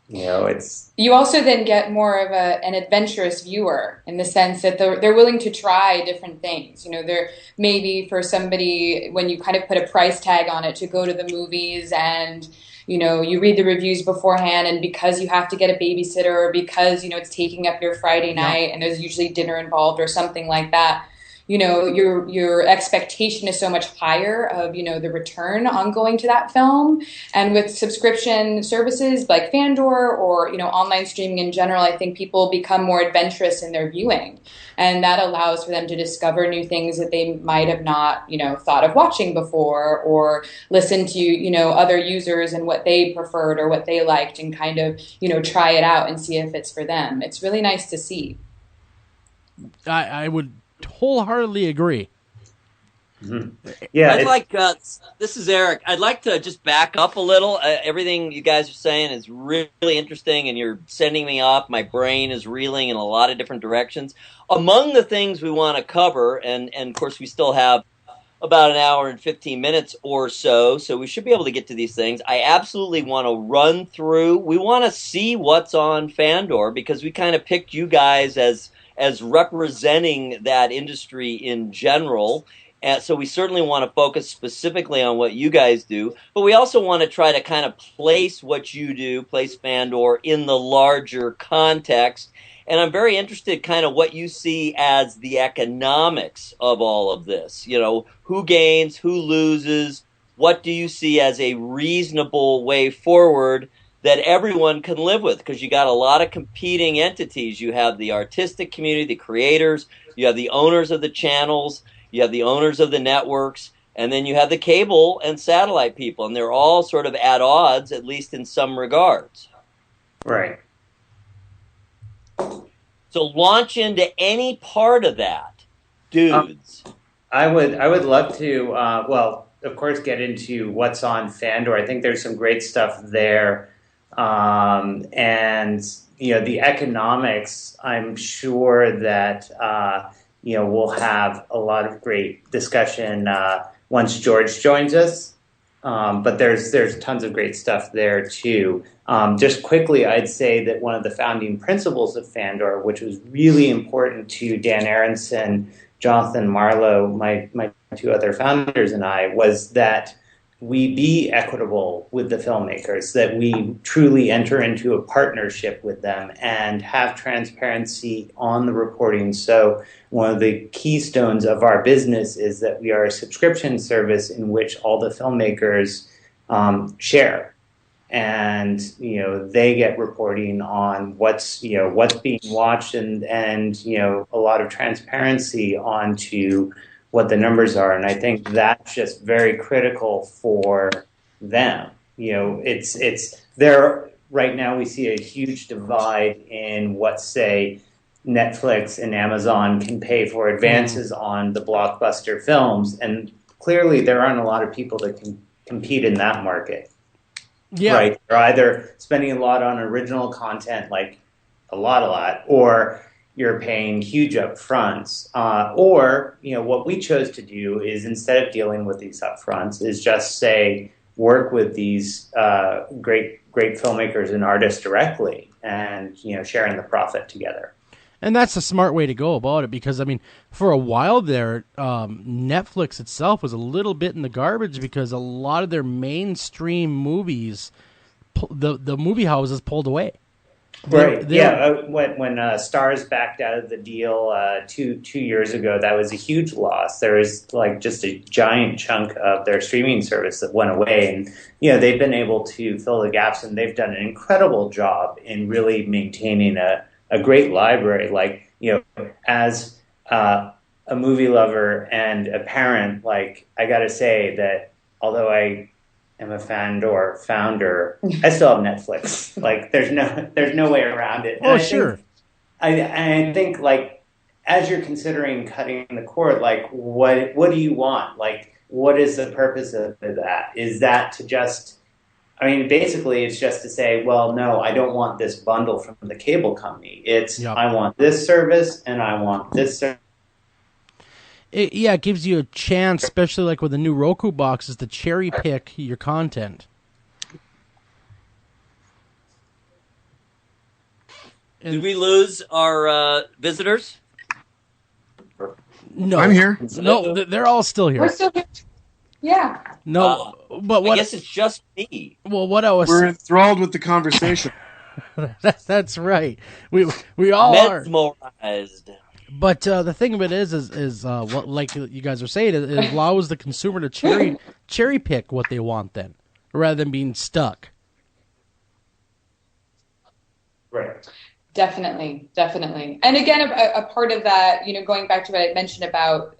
You also then get more of an adventurous viewer in the sense that they're willing to try different things. They're maybe for somebody, when you kind of put a price tag on it, to go to the movies and you read the reviews beforehand, and because you have to get a babysitter, or because, it's taking up your Friday night and there's usually dinner involved or something like that, your expectation is so much higher of, the return on going to that film. And with subscription services like Fandor or, online streaming in general, I think people become more adventurous in their viewing. And that allows for them to discover new things that they might have not, thought of watching before, or listen to, other users and what they preferred or what they liked, and kind of, try it out and see if it's for them. It's really nice to see. I would wholeheartily agree. Yeah, this is Eric. I'd like to just back up a little. Everything you guys are saying is really interesting, and you're sending me off. My brain is reeling in a lot of different directions. Among the things we want to cover, and of course we still have about an hour and 15 minutes or so we should be able to get to these things. I absolutely want to run through. We want to see what's on Fandor, because we kind of picked you guys as representing that industry in general. And so we certainly want to focus specifically on what you guys do, but we also want to try to kind of place what you do, place Fandor in the larger context. And I'm very interested kind of what you see as the economics of all of this. Who gains, who loses, what do you see as a reasonable way forward that everyone can live with? Because you got a lot of competing entities. You have the artistic community, the creators, you have the owners of the channels, you have the owners of the networks, and then you have the cable and satellite people, and they're all sort of at odds, at least in some regards. Right. So launch into any part of that, dudes. I would love to, of course, get into what's on Fandor. I think there's some great stuff there. And, the economics, I'm sure that, we'll have a lot of great discussion once George joins us. But there's tons of great stuff there too. Just quickly, I'd say that one of the founding principles of Fandor, which was really important to Dan Aronson, Jonathan Marlowe, my two other founders, and I, was that we be equitable with the filmmakers, that we truly enter into a partnership with them and have transparency on the reporting. So one of the keystones of our business is that we are a subscription service in which all the filmmakers share. And, they get reporting on what's being watched and a lot of transparency onto what the numbers are. And I think that's just very critical for them. It's there right now. We see a huge divide in what, say, Netflix and Amazon can pay for advances on the blockbuster films. And clearly there aren't a lot of people that can compete in that market. Yeah. Right. They're either spending a lot on original content, like a lot, or you're paying huge upfronts. Or, what we chose to do is, instead of dealing with these upfronts, is just say, work with these great filmmakers and artists directly and, sharing the profit together. And that's a smart way to go about it, because, for a while there, Netflix itself was a little bit in the garbage because a lot of their mainstream movies, the movie houses pulled away. Right. When Starz backed out of the deal 2 years ago, that was a huge loss. There was just a giant chunk of their streaming service that went away, and they've been able to fill the gaps, and they've done an incredible job in really maintaining a great library. As a movie lover and a parent, I got to say that although I am a founder, I still have Netflix. There's no way around it. Oh, sure. I think as you're considering cutting the cord, what do you want? What is the purpose of that? Is that to just, basically it's just to say, well, no, I don't want this bundle from the cable company. It's, I want this service and I want this service. It gives you a chance, especially with the new Roku boxes, to cherry pick your content. Did we lose our visitors? No, I'm here. No, they're all still here. We're still here. Yeah. No, but what? I guess it's just me. Well, what I was we're enthralled with the conversation. That's right. We all are mesmerized. But the thing of it is what, like you guys are saying, it allows the consumer to cherry pick what they want then, rather than being stuck. Right. Definitely. And again, a part of that, going back to what I mentioned about,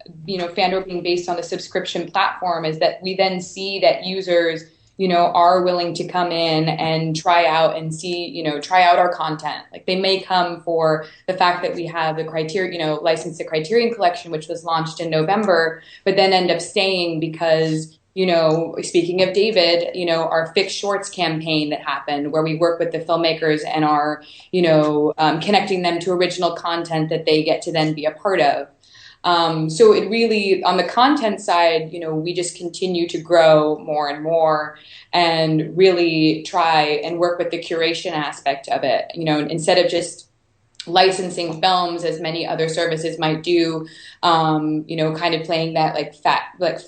Fandor being based on the subscription platform, is that we then see that users, are willing to come in and try out and see, try out our content. They may come for the fact that we have the Criterion, licensed the Criterion Collection, which was launched in November, but then end up staying because, speaking of David, our Fix Shorts campaign that happened, where we work with the filmmakers and are, connecting them to original content that they get to then be a part of. So it really, on the content side, we just continue to grow more and more and really try and work with the curation aspect of it. Instead of just licensing films as many other services might do, kind of playing that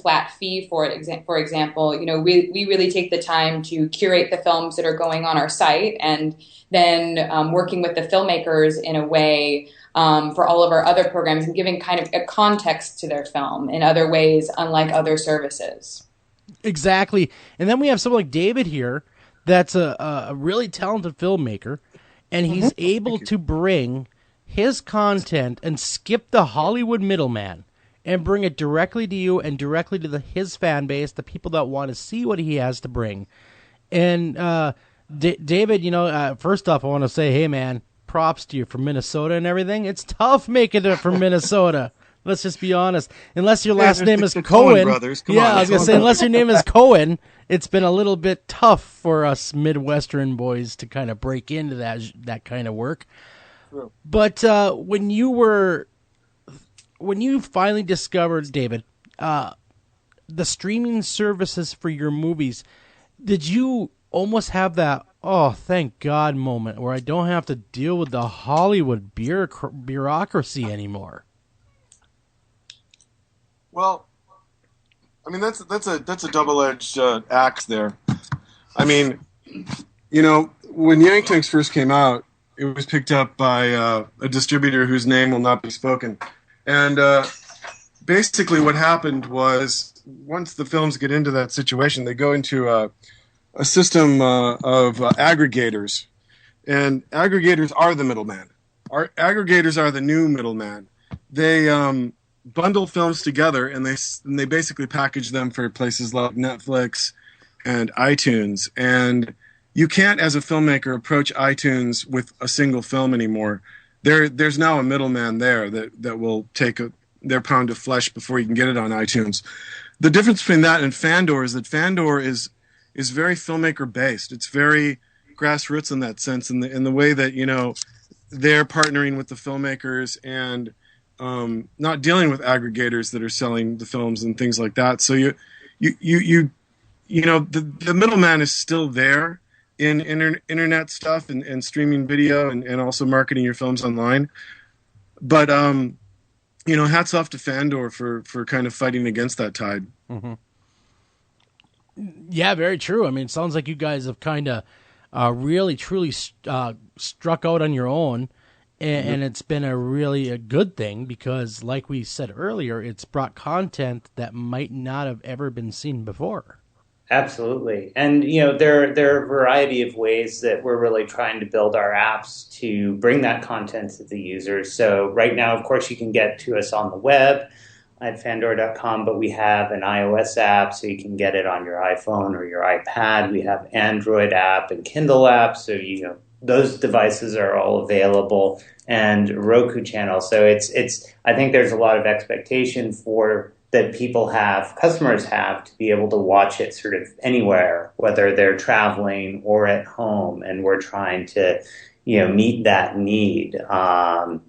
flat fee for example, we really take the time to curate the films that are going on our site, and then working with the filmmakers in a way for all of our other programs, and giving kind of a context to their film in other ways, unlike other services. Exactly. And then we have someone like David here that's a really talented filmmaker, and he's able to bring his content and skip the Hollywood middleman and bring it directly to you and directly to his fan base, the people that want to see what he has to bring. And David, first off, I want to say, hey, man, props to you from Minnesota and everything. It's tough making it from Minnesota. Let's just be honest. Unless your last name is Cohen. Brothers. Come on, I was going to say, unless your name is Cohen, it's been a little bit tough for us Midwestern boys to kind of break into that kind of work. True. But when you finally discovered, David, the streaming services for your movies, did you almost have that, oh, thank God moment where I don't have to deal with the Hollywood bureaucracy anymore? Well, that's a double-edged axe there. When Yank Tanks first came out, it was picked up by a distributor whose name will not be spoken. And basically what happened was, once the films get into that situation, they go into a system of aggregators. And aggregators are the middleman. Aggregators are the new middleman. They bundle films together, and they basically package them for places like Netflix and iTunes. And you can't, as a filmmaker, approach iTunes with a single film anymore. There's now a middleman there that will take their pound of flesh before you can get it on iTunes. The difference between that and Fandor is that Fandor is very filmmaker based. It's very grassroots in that sense, in the way that, you know, they're partnering with the filmmakers and not dealing with aggregators that are selling the films and things like that. So you know, the middleman is still there in internet stuff and streaming video and also marketing your films online. But you know, hats off to Fandor for kind of fighting against that tide. Mm-hmm. Yeah, very true. I mean, it sounds like you guys have kind of really, truly struck out on your own, and it's been a good thing because, like we said earlier, it's brought content that might not have ever been seen before. Absolutely. And, you know, there are a variety of ways that we're really trying to build our apps to bring that content to the users. So right now, of course, you can get to us on the web at Fandor.com, but we have an iOS app, so you can get it on your iPhone or your iPad. We have Android app and Kindle app, so, you know, those devices are all available, and Roku channel. So it's I think there's a lot of expectation that customers have to be able to watch it sort of anywhere, whether they're traveling or at home, and we're trying to, you know, meet that need. And,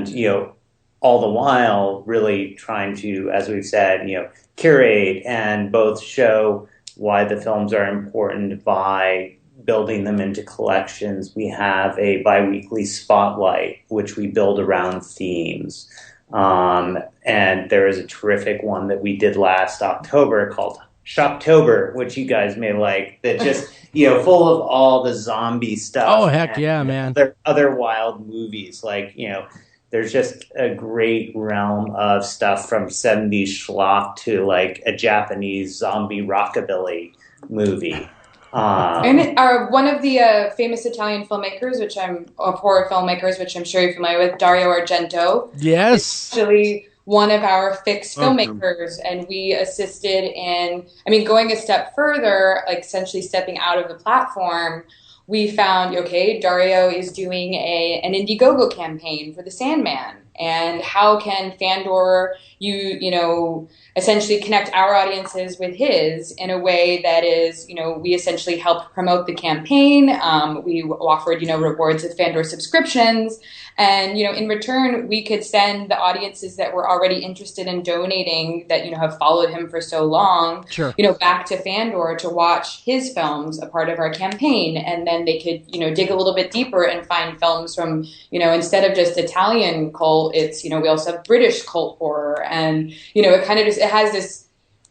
you know, all the while really trying to, as we've said, you know, curate and both show why the films are important by building them into collections. We have a biweekly spotlight, which we build around themes. And there is a terrific one that we did last October called Shocktober, which you guys may like, that just, you know, full of all the zombie stuff. Oh, heck yeah, man. Other wild movies, like, you know, there's just a great realm of stuff from 70s schlock to like a Japanese zombie rockabilly movie. And one of the famous Italian filmmakers, horror filmmakers, which I'm sure you're familiar with, Dario Argento. Yes. Is actually one of our fixed filmmakers, and we assisted in, I mean, going a step further, like essentially stepping out of the platform. We found, okay, Dario is doing an Indiegogo campaign for The Sandman, and how can Fandor, you know, essentially connect our audiences with his in a way that is, you know, we essentially helped promote the campaign. We offered, you know, rewards with Fandor subscriptions. And, you know, in return, we could send the audiences that were already interested in donating, that, you know, have followed him for so long, sure, you know, back to Fandor to watch his films, a part of our campaign. And then they could, you know, dig a little bit deeper and find films from, you know, instead of just Italian cult, it's, you know, we also have British cult horror. And, you know, it kind of just, it has this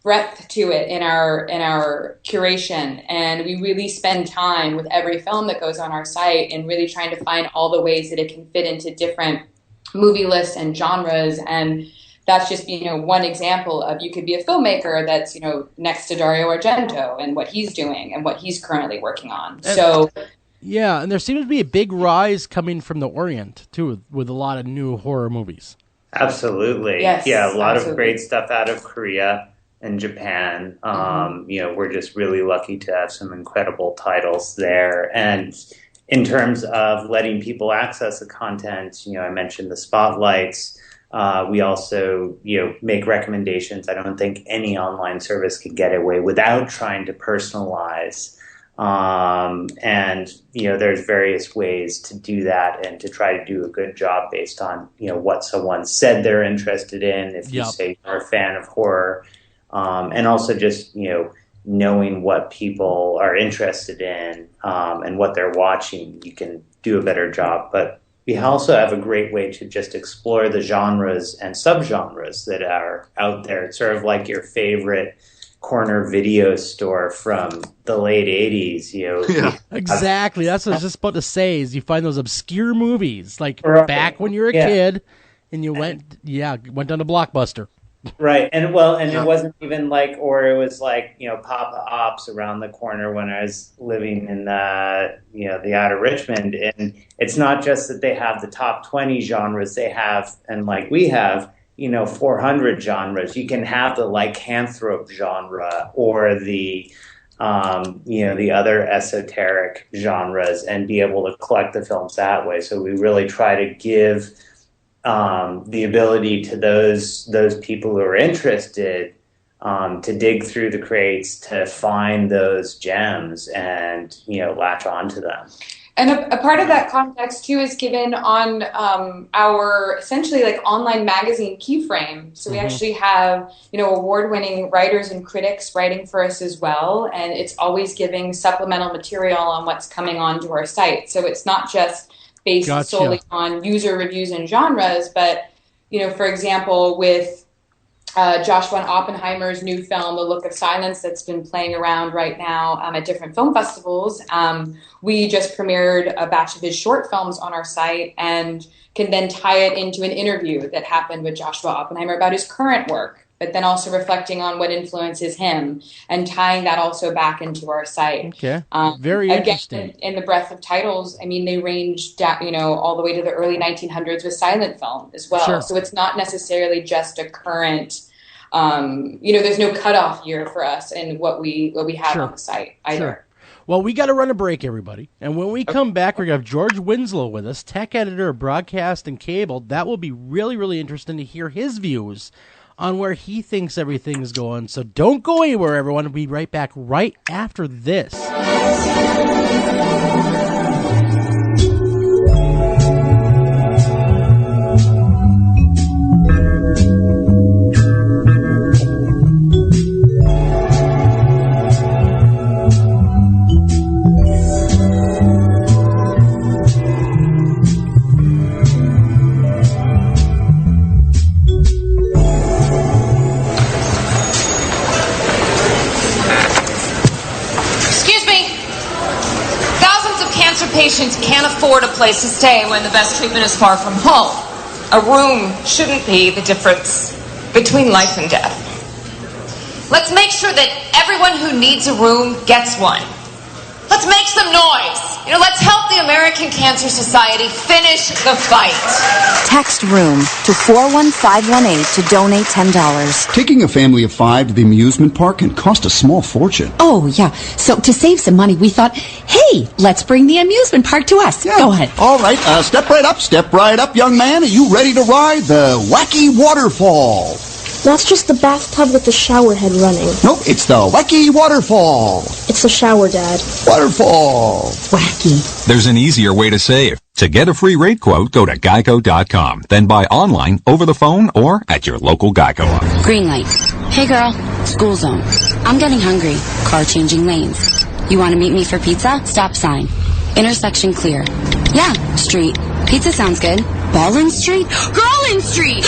breadth to it in our curation, and we really spend time with every film that goes on our site and really trying to find all the ways that it can fit into different movie lists and genres. And that's just, you know, one example of, you could be a filmmaker that's, you know, next to Dario Argento and what he's doing and what he's currently working on. So yeah, and there seems to be a big rise coming from the Orient too, with a lot of new horror movies. Absolutely. Yes, yeah, a lot absolutely. of great stuff out of Korea and Japan. You know, we're just really lucky to have some incredible titles there. And in terms of letting people access the content, you know, I mentioned the spotlights. We also, you know, make recommendations. I don't think any online service could get away without trying to personalize. And, you know, there's various ways to do that and to try to do a good job based on, you know, what someone said they're interested in. If you say you're a fan of horror, and also just, you know, knowing what people are interested in, and what they're watching, you can do a better job. But we also have a great way to just explore the genres and subgenres that are out there. It's sort of like your favorite corner video store from the late 80s, you know. Yeah, exactly. That's what I was just about to say, is you find those obscure movies, like back when you were a kid and you went down to Blockbuster. Right. And well, and it wasn't even like, or it was like, you know, Papa Ops around the corner when I was living in you know, the outer Richmond. And it's not just that they have the top 20 genres they have, and like we have, 400 genres. You can have the lycanthrope genre or the other esoteric genres and be able to collect the films that way. So we really try to give the ability to those people who are interested to dig through the crates to find those gems and latch onto them. And a part of that context too is given on our essentially online magazine Keyframe. So we actually have award-winning writers and critics writing for us as well, and it's always giving supplemental material on what's coming onto our site. So it's not just based solely on user reviews and genres, but for example, with Joshua Oppenheimer's new film, The Look of Silence, that's been playing around right now at different film festivals. We just premiered a batch of his short films on our site and can then tie it into an interview that happened with Joshua Oppenheimer about his current work, but then also reflecting on what influences him and tying that also back into our site. Okay, very interesting. Again, in the breadth of titles, they range all the way to the early 1900s with silent film as well. Sure. So it's not necessarily just a current, there's no cutoff year for us in what we have on the site either. Sure. Well, we got to run a break, everybody. And when we come back, we're going to have George Winslow with us, tech editor of Broadcast and Cable. That will be really, really interesting to hear his views on where he thinks everything's going. So don't go anywhere, everyone. We'll be right back right after this. Patients can't afford a place to stay when the best treatment is far from home. A room shouldn't be the difference between life and death. Let's make sure that everyone who needs a room gets one. Let's make some noise. Let's help the American Cancer Society finish the fight. Text ROOM to 41518 to donate $10. Taking a family of 5 to the amusement park can cost a small fortune. Oh, yeah. So to save some money, we thought, hey, let's bring the amusement park to us. Yeah. Go ahead. All right. Step right up, young man. Are you ready to ride the Wacky Waterfall? That's just the bathtub with the shower head running. Nope, it's the Wacky Waterfall. It's the shower, Dad. Waterfall. Wacky. There's an easier way to save. To get a free rate quote, go to Geico.com. Then buy online, over the phone, or at your local Geico office. Green light. Hey, girl. School zone. I'm getting hungry. Car changing lanes. You want to meet me for pizza? Stop sign. Intersection clear. Yeah, street. Pizza sounds good. Ballin Street? Girlin Street!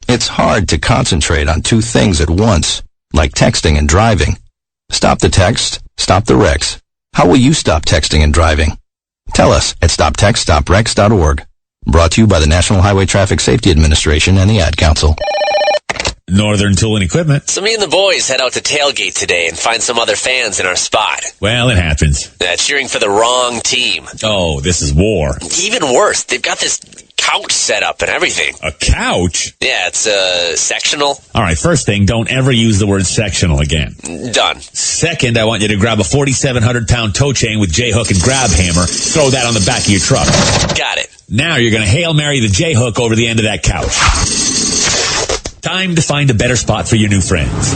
It's hard to concentrate on 2 things at once, like texting and driving. Stop the text, stop the wrecks. How will you stop texting and driving? Tell us at stoptextstopwrecks.org. Brought to you by the National Highway Traffic Safety Administration and the Ad Council. Northern Tool and Equipment. So me and the boys head out to tailgate today and find some other fans in our spot. Well, it happens. Cheering for the wrong team. Oh, this is war. Even worse, they've got this couch set up and everything. A couch? Yeah, it's sectional. All right, first thing, don't ever use the word sectional again. Done. Second, I want you to grab a 4,700-pound tow chain with J-hook and grab hammer. Throw that on the back of your truck. Got it. Now you're going to Hail Mary the J-hook over the end of that couch. Time to find a better spot for your new friends.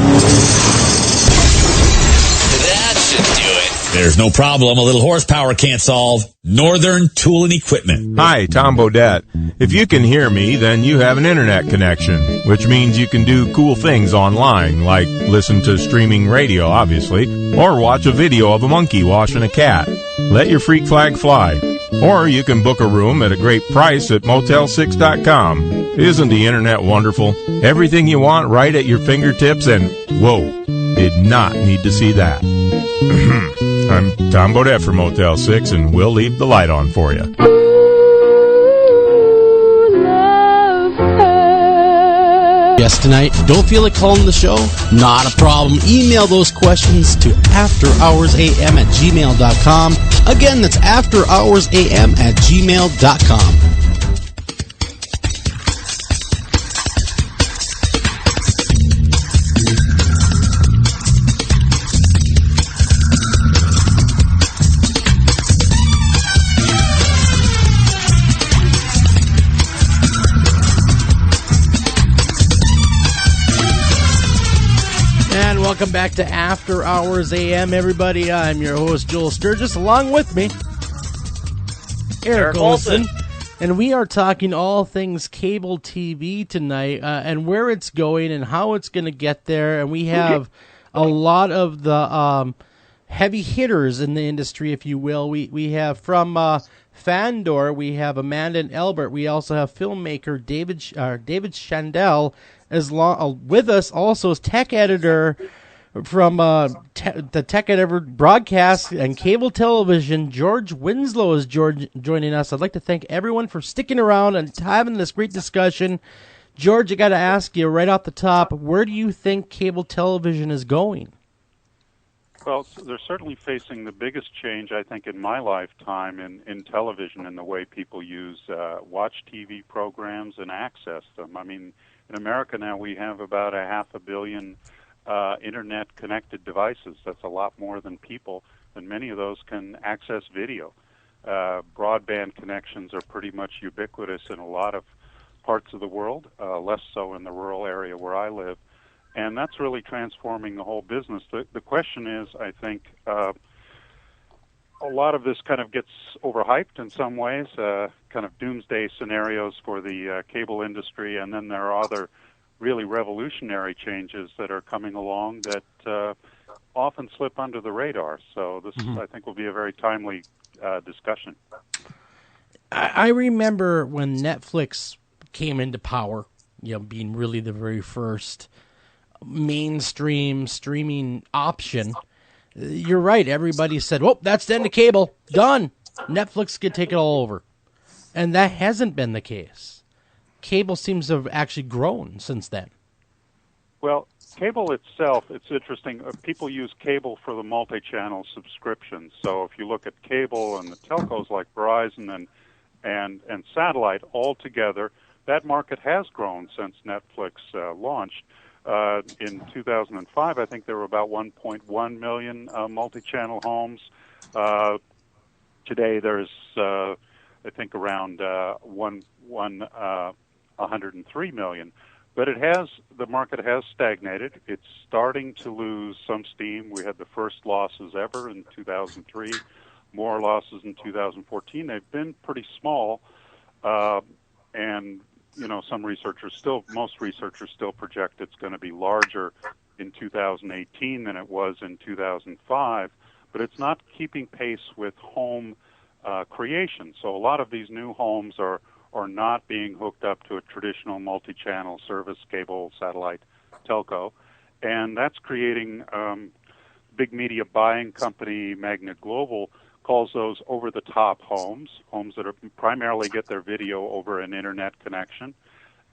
That should do it. There's no problem a little horsepower can't solve. Northern Tool and Equipment. Hi, Tom Bodette. If you can hear me, then you have an internet connection, which means you can do cool things online, like listen to streaming radio, obviously, or watch a video of a monkey washing a cat. Let your freak flag fly. Or you can book a room at a great price at Motel6.com. Isn't the internet wonderful? Everything you want right at your fingertips, and whoa, did not need to see that. I'm Tom Bodette for Motel 6, and we'll leave the light on for you. Yes, tonight. Don't feel like calling the show? Not a problem. Email those questions to afterhoursam@gmail.com. Again, that's afterhoursam@gmail.com. Welcome back to After Hours AM, everybody. I'm your host, Joel Sturgis. Along with me, Eric Olson. And we are talking all things cable TV tonight, and where it's going and how it's going to get there. And we have a lot of the heavy hitters in the industry, if you will. We have from Fandor, we have Amanda and Albert. We also have filmmaker David Shandell with us. Also is tech editor from the Tech Editor Broadcast and Cable Television, George Winslow is joining us. I'd like to thank everyone for sticking around and having this great discussion. George, I got to ask you right off the top, where do you think cable television is going? Well, they're certainly facing the biggest change, I think, in my lifetime in television in the way people watch TV programs and access them. I mean, in America now we have about 500 million internet-connected devices. That's a lot more than people, and many of those can access video. Broadband connections are pretty much ubiquitous in a lot of parts of the world, less so in the rural area where I live, and that's really transforming the whole business. The question is, I think, a lot of this kind of gets overhyped in some ways, kind of doomsday scenarios for the cable industry, and then there are other really revolutionary changes that are coming along that often slip under the radar. So this, I think, will be a very timely discussion. I remember when Netflix came into power, being really the very first mainstream streaming option. You're right. Everybody said, "Oh, that's the end of cable. Done. Netflix could take it all over," and that hasn't been the case. Cable seems to have actually grown since then. Well, cable itself, it's interesting. People use cable for the multi-channel subscriptions. So if you look at cable and the telcos like Verizon and satellite all together, that market has grown since Netflix launched. In 2005, I think there were about 1.1 million multi-channel homes. Today there's, I think, around 103 million. But the market has stagnated. It's starting to lose some steam. We had the first losses ever in 2003, more losses in 2014. They've been pretty small, and most researchers still project it's going to be larger in 2018 than it was in 2005, but it's not keeping pace with home creation. So a lot of these new homes are not being hooked up to a traditional multi-channel service, cable, satellite, telco, and that's creating big media buying company Magna Global calls those over-the-top homes that are primarily get their video over an internet connection.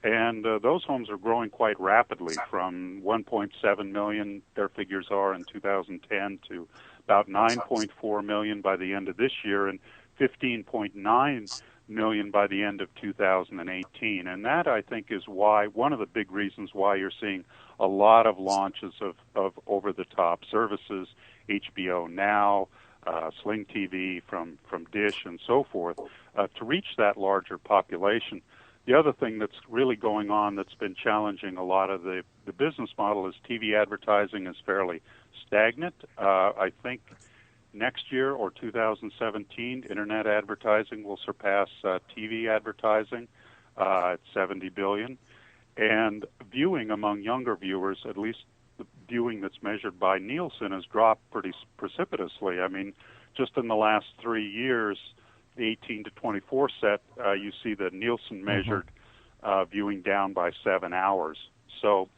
And those homes are growing quite rapidly, from 1.7 million, their figures are, in 2010 to about 9.4 million by the end of this year and 15.9 million by the end of 2018. And that, I think, is one of the big reasons why you're seeing a lot of launches of over-the-top services, HBO Now, Sling TV from Dish and so forth, to reach that larger population. The other thing that's really going on that's been challenging a lot of the business model is TV advertising is fairly stagnant. I think next year or 2017, internet advertising will surpass TV advertising at $70 billion. And viewing among younger viewers, at least the viewing that's measured by Nielsen, has dropped pretty precipitously. I mean, just in the last 3 years, the 18 to 24 set, you see the Nielsen measured viewing down by 7 hours. So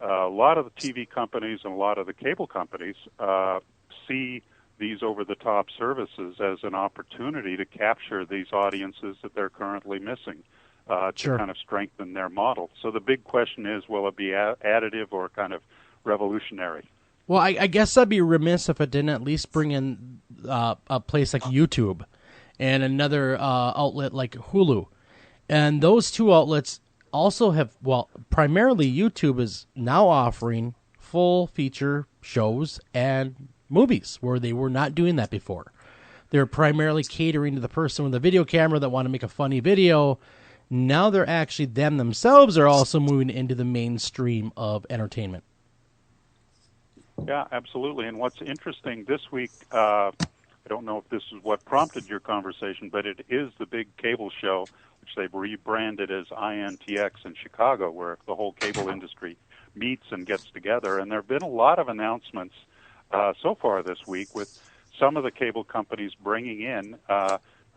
a lot of the TV companies and a lot of the cable companies see these over-the-top services as an opportunity to capture these audiences that they're currently missing, to kind of strengthen their model. So the big question is, will it be additive or kind of revolutionary? Well, I guess I'd be remiss if I didn't at least bring in a place like YouTube and another outlet like Hulu. And those two outlets also have, primarily YouTube is now offering full feature shows and movies, where they were not doing that before. They're primarily catering to the person with a video camera that want to make a funny video. Now they're actually, themselves are also moving into the mainstream of entertainment. Yeah, absolutely. And what's interesting this week, I don't know if this is what prompted your conversation, but it is the big cable show, which they've rebranded as INTX in Chicago, where the whole cable industry meets and gets together. And there have been a lot of announcements so far this week with some of the cable companies bringing in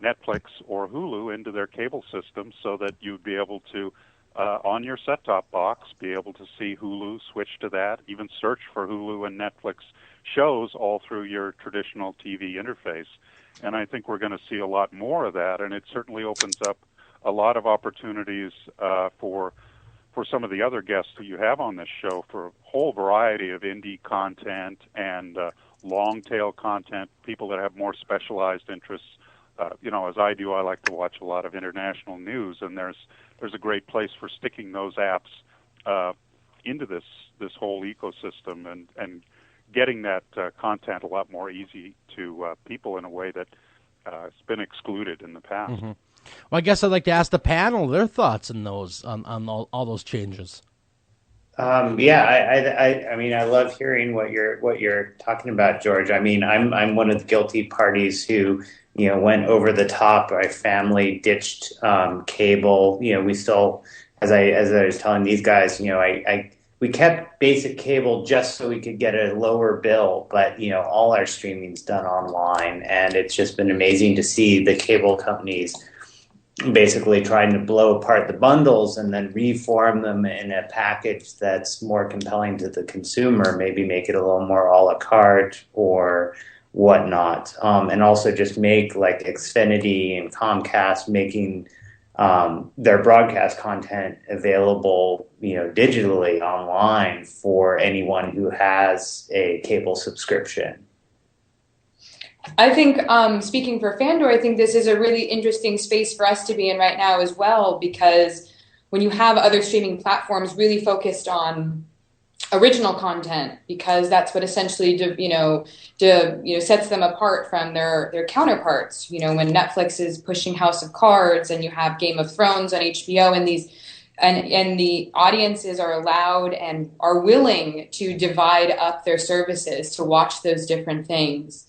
Netflix or Hulu into their cable system so that you'd be able to, on your set-top box, be able to see Hulu, switch to that, even search for Hulu and Netflix shows all through your traditional TV interface. And I think we're going to see a lot more of that, and it certainly opens up a lot of opportunities for some of the other guests that you have on this show for a whole variety of indie content and long-tail content, people that have more specialized interests. As I do, I like to watch a lot of international news, and there's a great place for sticking those apps into this whole ecosystem and getting that content a lot more easy to people in a way that has been excluded in the past. Mm-hmm. Well, I guess I'd like to ask the panel their thoughts on those on all those changes. I mean, I love hearing what you're talking about, George. I mean, I'm one of the guilty parties who, went over the top. My family ditched cable. We still, as I was telling these guys, we kept basic cable just so we could get a lower bill, but all our streaming's done online, and it's just been amazing to see the cable companies basically trying to blow apart the bundles and then reform them in a package that's more compelling to the consumer, maybe make it a little more a la carte or whatnot. And also just make like Xfinity and Comcast making their broadcast content available, digitally online for anyone who has a cable subscription. I think, speaking for Fandor, I think this is a really interesting space for us to be in right now as well, because when you have other streaming platforms really focused on original content, because that's what essentially sets them apart from their counterparts. When Netflix is pushing House of Cards and you have Game of Thrones on HBO, and the audiences are allowed and are willing to divide up their services to watch those different things.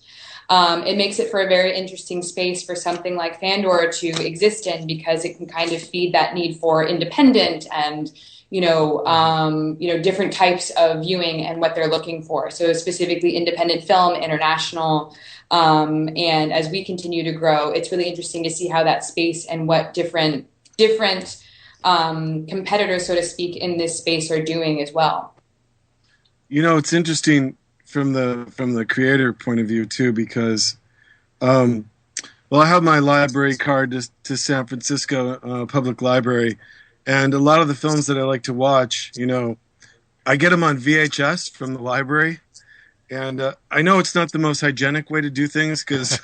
It makes it for a very interesting space for something like Fandor to exist in, because it can kind of feed that need for independent and, different types of viewing and what they're looking for. So specifically independent film, international, and as we continue to grow, it's really interesting to see how that space and what different competitors, so to speak, in this space are doing as well. It's interesting from the creator point of view too, because I have my library card to San Francisco Public Library, and a lot of the films that I like to watch, I get them on VHS from the library, and I know it's not the most hygienic way to do things because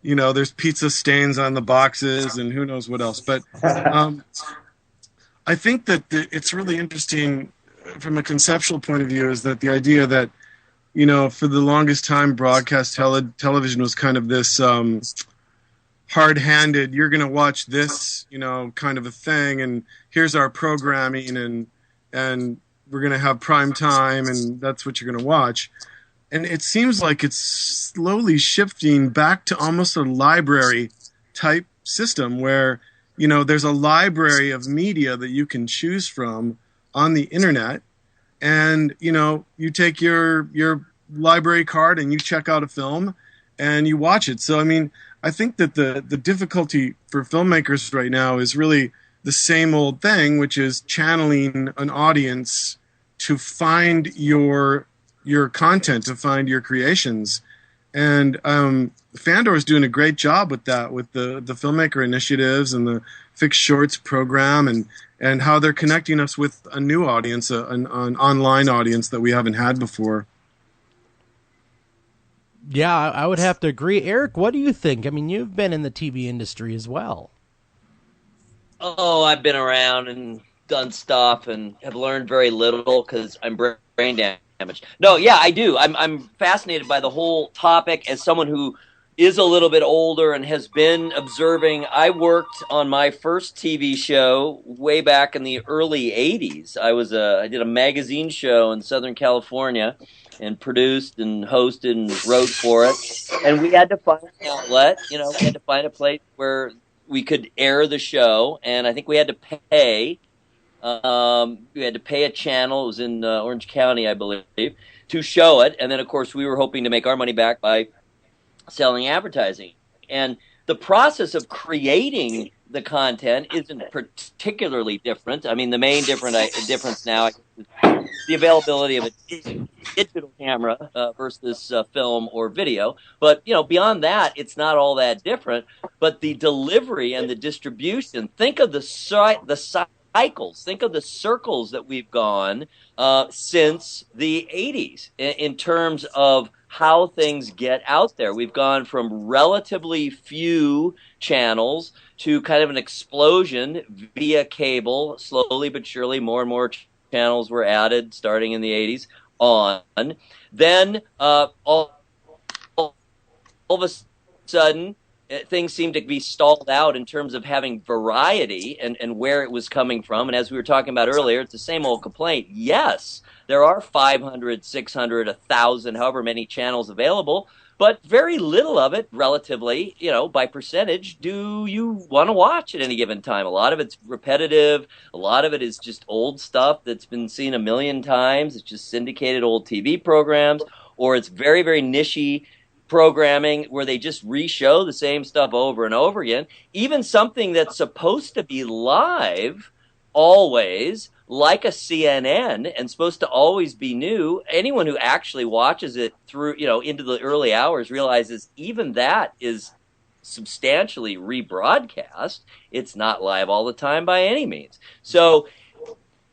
there's pizza stains on the boxes and who knows what else, but I think that it's really interesting from a conceptual point of view is that the idea that for the longest time, broadcast television was kind of this hard-handed, you're going to watch this, kind of a thing, and here's our programming, and we're going to have prime time, and that's what you're going to watch. And it seems like it's slowly shifting back to almost a library-type system where, there's a library of media that you can choose from on the internet. And, you take your library card and you check out a film and you watch it. So, I think that the difficulty for filmmakers right now is really the same old thing, which is channeling an audience to find your content, to find your creations. And Fandor is doing a great job with that, with the filmmaker initiatives and the Fixed Shorts program and how they're connecting us with a new audience, an online audience that we haven't had before. Yeah, I would have to agree. Eric, what do you think? You've been in the TV industry as well. Oh, I've been around and done stuff and have learned very little because I'm brain damaged. No, yeah, I do. I'm fascinated by the whole topic as someone who is a little bit older and has been observing. I worked on my first TV show way back in the early 80s. I did a magazine show in Southern California and produced and hosted and wrote for it. And we had to find an outlet, we had to find a place where we could air the show. And I think we had to pay. We had to pay a channel. It was in Orange County, I believe, to show it. And then, of course, we were hoping to make our money back by selling advertising. And the process of creating the content isn't particularly different. I mean, the main difference now is the availability of a digital camera versus film or video. But, beyond that, it's not all that different. But the delivery and the distribution, think of the cycles, think of the circles that we've gone since the 80s in terms of how things get out there. We've gone from relatively few channels to kind of an explosion via cable. Slowly but surely, more and more channels were added starting in the 80s on. Then all of a sudden, things seemed to be stalled out in terms of having variety and where it was coming from. And as we were talking about earlier, it's the same old complaint. Yes, there are 500, 600, 1,000, however many channels available, but very little of it, relatively, by percentage, do you want to watch at any given time. A lot of it's repetitive. A lot of it is just old stuff that's been seen a million times. It's just syndicated old TV programs, or it's very, very niche-y programming where they just re-show the same stuff over and over again. Even something that's supposed to be live always, like a CNN, and supposed to always be new, anyone who actually watches it through, into the early hours realizes even that is substantially rebroadcast. It's not live all the time by any means. So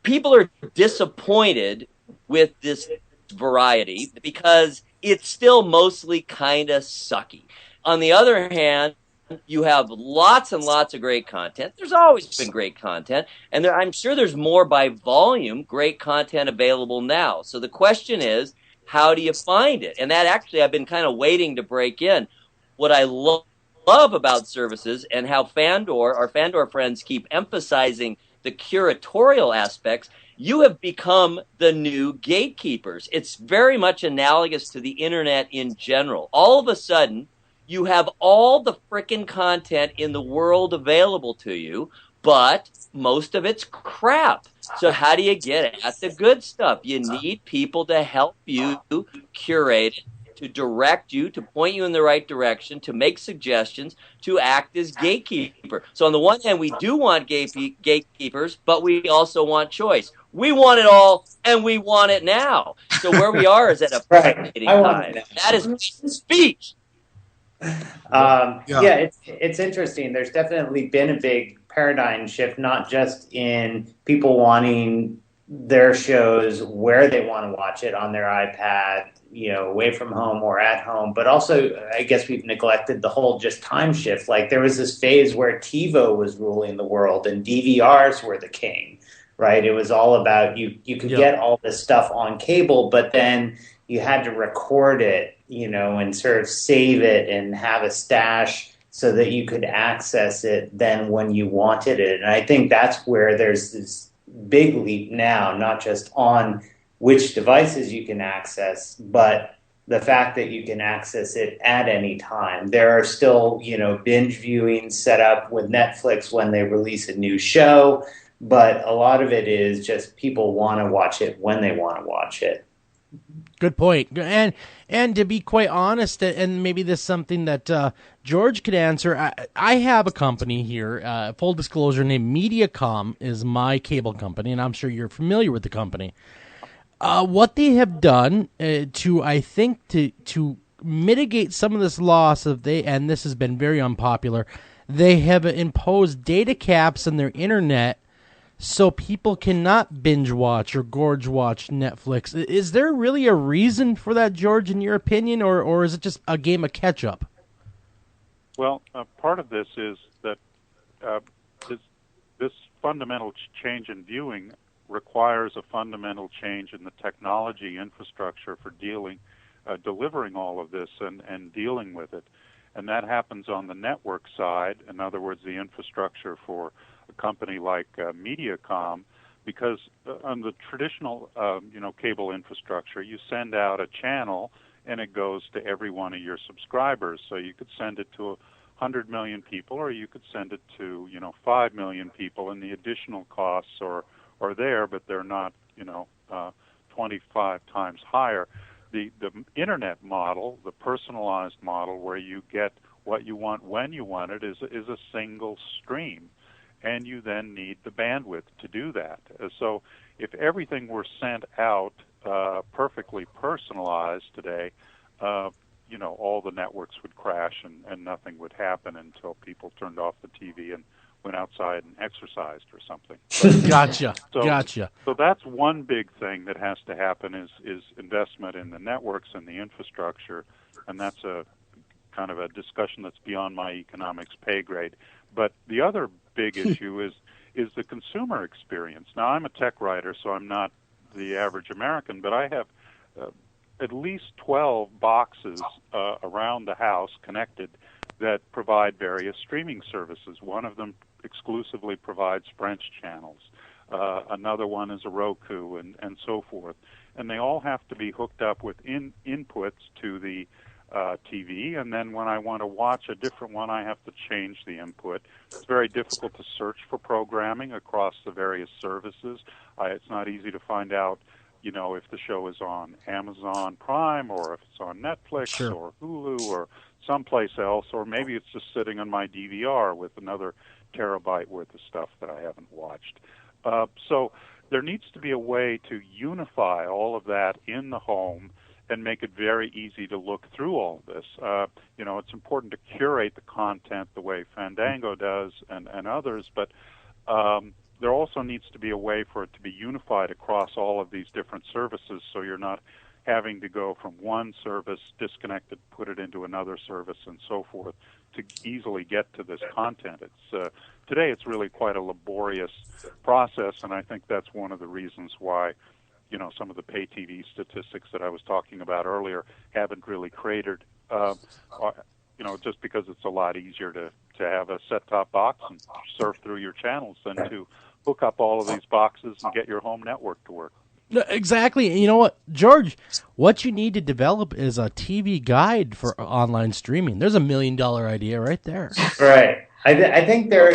people are disappointed with this variety because it's still mostly kind of sucky. On the other hand, you have lots and lots of great content. There's always been great content, and I'm sure there's more by volume, great content available now. So the question is, how do you find it? And that actually I've been kind of waiting to break in. What I love about services and how our Fandor friends keep emphasizing the curatorial aspects, you have become the new gatekeepers. It's very much analogous to the internet in general. All of a sudden, you have all the frickin' content in the world available to you, but most of it's crap. So how do you get at the good stuff? You need people to help you curate it, to direct you, to point you in the right direction, to make suggestions, to act as gatekeeper. So on the one hand, we do want gatekeepers, but we also want choice. We want it all, and we want it now. So where we are is at a fascinating time. That is speech. It's interesting. There's definitely been a big paradigm shift, not just in people wanting their shows where they want to watch it on their iPad, away from home or at home, but also I guess we've neglected the whole just time shift. Like there was this phase where TiVo was ruling the world and DVRs were the king, right? It was all about you could get all this stuff on cable, but then you had to record it, and sort of save it and have a stash so that you could access it then when you wanted it. And I think that's where there's this big leap now, not just on which devices you can access, but the fact that you can access it at any time. There are still, binge viewing set up with Netflix when they release a new show, but a lot of it is just people want to watch it when they want to watch it. Good point. And to be quite honest, and maybe this is something that George could answer, I have a company here, full disclosure, named Mediacom is my cable company, and I'm sure you're familiar with the company. What they have done to mitigate some of this loss and this has been very unpopular, they have imposed data caps on their internet so people cannot binge watch or gorge watch Netflix. Is there really a reason for that, George, in your opinion, or is it just a game of catch-up? Well, part of this is that this fundamental change in viewing requires a fundamental change in the technology infrastructure for delivering all of this and dealing with it. and that happens on the network side. In other words, the infrastructure for a company like Mediacom, because on the traditional, cable infrastructure, you send out a channel and it goes to every one of your subscribers. So you could send it to 100 million people, or you could send it to 5 million people, and the additional costs are there, but they're not 25 times higher. The internet model, the personalized model, where you get what you want when you want it, is a single stream, and you then need the bandwidth to do that. So if everything were sent out perfectly personalized today, all the networks would crash and nothing would happen until people turned off the TV and went outside and exercised or something. Gotcha. So that's one big thing that has to happen is investment in the networks and the infrastructure, and that's a kind of a discussion that's beyond my economics pay grade. But the other big issue is the consumer experience. Now, I'm a tech writer, so I'm not the average American, but I have at least 12 boxes around the house connected that provide various streaming services. One of them exclusively provides French channels. Another one is a Roku, and so forth. And they all have to be hooked up with inputs to the TV, and then when I want to watch a different one, I have to change the input. It's very difficult to search for programming across the various services. It's not easy to find out if the show is on Amazon Prime, or if it's on Netflix, or Hulu, or someplace else, or maybe it's just sitting on my DVR with another terabyte worth of stuff that I haven't watched. So there needs to be a way to unify all of that in the home and make it very easy to look through all of this. It's important to curate the content the way Fandango does and others, but there also needs to be a way for it to be unified across all of these different services, so you're not having to go from one service, disconnect it, put it into another service, and so forth, to easily get to this content. Today it's really quite a laborious process, and I think that's one of the reasons why some of the pay TV statistics that I was talking about earlier haven't really cratered, just because it's a lot easier to have a set-top box and surf through your channels than to hook up all of these boxes and get your home network to work. Exactly. And you know what, George, what you need to develop is a TV guide for online streaming. There's $1 million idea right there. Right. I think there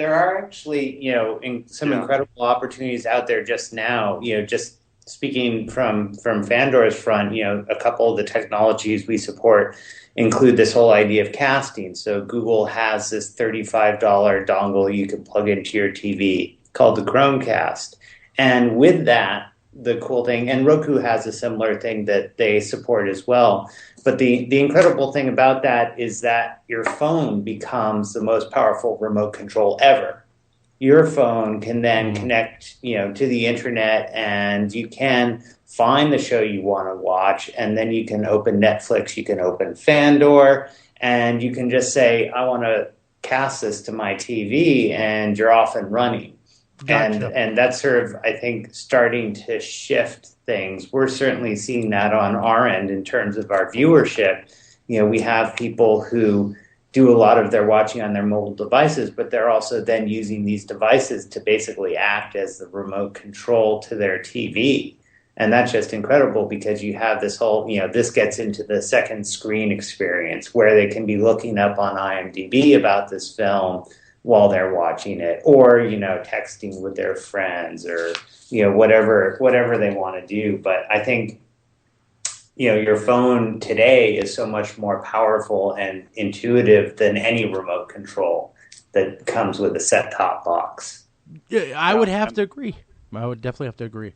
are actually, incredible opportunities out there just now, just speaking from Fandor's front, a couple of the technologies we support include this whole idea of casting. So Google has this $35 dongle you can plug into your TV called the Chromecast. And with that, the cool thing, and Roku has a similar thing that they support as well. But the incredible thing about that is that your phone becomes the most powerful remote control ever. Your phone can then connect, to the internet, and you can find the show you want to watch, and then you can open Netflix, you can open Fandor, and you can just say, I want to cast this to my TV, and you're off and running. Gotcha. And that's sort of, I think, starting to shift things. We're certainly seeing that on our end in terms of our viewership. We have people who do a lot of their watching on their mobile devices, but they're also then using these devices to basically act as the remote control to their TV. And that's just incredible because you have this whole, this gets into the second screen experience where they can be looking up on IMDb about this film while they're watching it, or, texting with their friends, or, whatever they want to do. But I think, your phone today is so much more powerful and intuitive than any remote control that comes with a set-top box. Yeah, I would have to agree. I would definitely have to agree.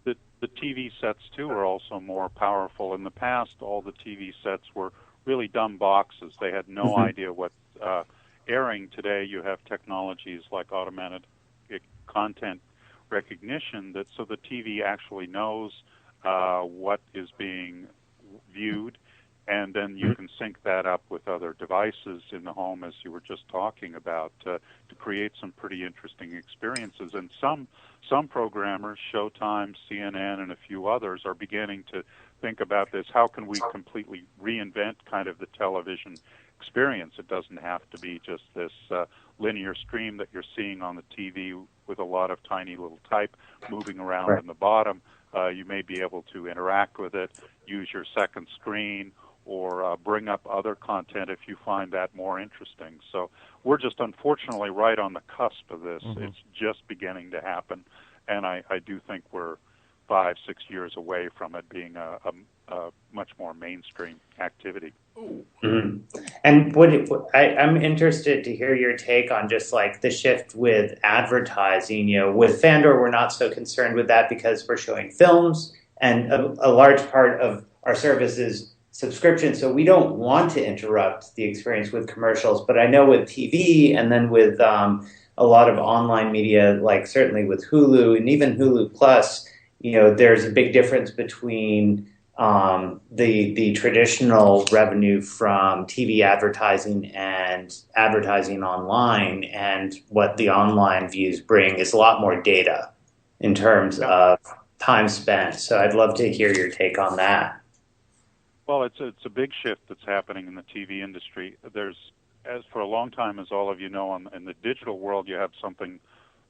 The TV sets, too, are also more powerful. In the past, all the TV sets were really dumb boxes. They had no idea what airing. Today, you have technologies like automated content recognition, so the TV actually knows what is being viewed, and then you can sync that up with other devices in the home, as you were just talking about, to create some pretty interesting experiences. And some programmers, Showtime, CNN, and a few others, are beginning to think about this. How can we completely reinvent kind of the television experience? It doesn't have to be just this linear stream that you're seeing on the TV with a lot of tiny little type moving around in the bottom. You may be able to interact with it, use your second screen, or bring up other content if you find that more interesting. So we're just unfortunately right on the cusp of this. It's just beginning to happen, and I do think we're 5-6 years away from it being a much more mainstream activity. And I'm interested to hear your take on just like the shift with advertising. You know, with Fandor, we're not so concerned with that because we're showing films, and a large part of our service is subscription, so we don't want to interrupt the experience with commercials. But I know with TV and then with a lot of online media, like certainly with Hulu and even Hulu Plus, you know, there's a big difference between the traditional revenue from TV advertising and advertising online, and what the online views bring is a lot more data in terms of time spent. So I'd love to hear your take on that. Well, it's a big shift that's happening in the TV industry. There's, as for a long time, as all of you know, in the digital world, you have something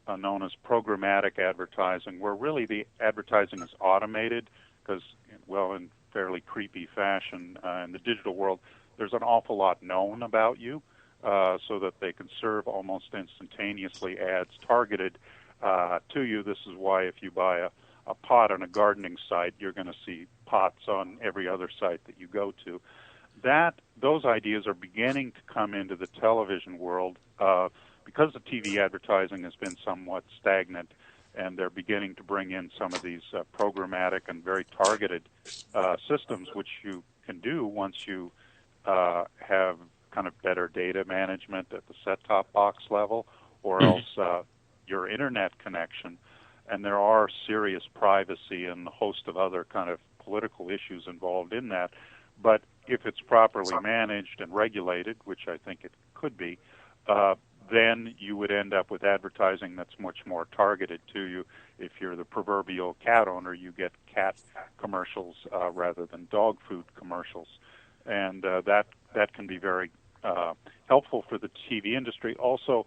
known as programmatic advertising, where really the advertising is automated because, well, in fairly creepy fashion, in the digital world, there's an awful lot known about you, so that they can serve almost instantaneously ads targeted to you. This is why if you buy a pot on a gardening site, you're going to see pots on every other site that you go to. Those ideas are beginning to come into the television world because the TV advertising has been somewhat stagnant, and they're beginning to bring in some of these programmatic and very targeted systems, which you can do once you have kind of better data management at the set-top box level, or else your internet connection. And there are serious privacy and a host of other kind of political issues involved in that. But if it's properly managed and regulated, which I think it could be, then you would end up with advertising that's much more targeted to you. If you're the proverbial cat owner, you get cat commercials rather than dog food commercials. And that can be very helpful for the TV industry. Also,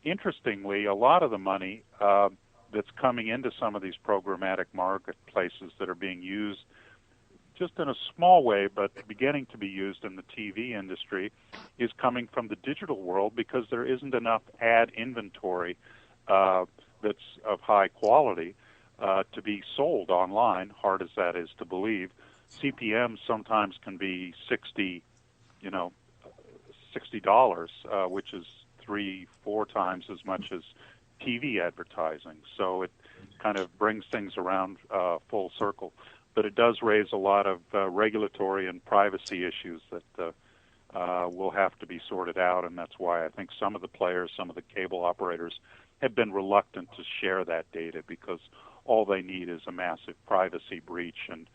interestingly, a lot of the money that's coming into some of these programmatic marketplaces that are being used just in a small way, but beginning to be used in the TV industry, is coming from the digital world because there isn't enough ad inventory that's of high quality to be sold online, hard as that is to believe. CPMs sometimes can be $60, which is 3-4 times as much as TV advertising. So it kind of brings things around full circle. But it does raise a lot of regulatory and privacy issues that will have to be sorted out, and that's why I think some of the players, some of the cable operators, have been reluctant to share that data, because all they need is a massive privacy breach, and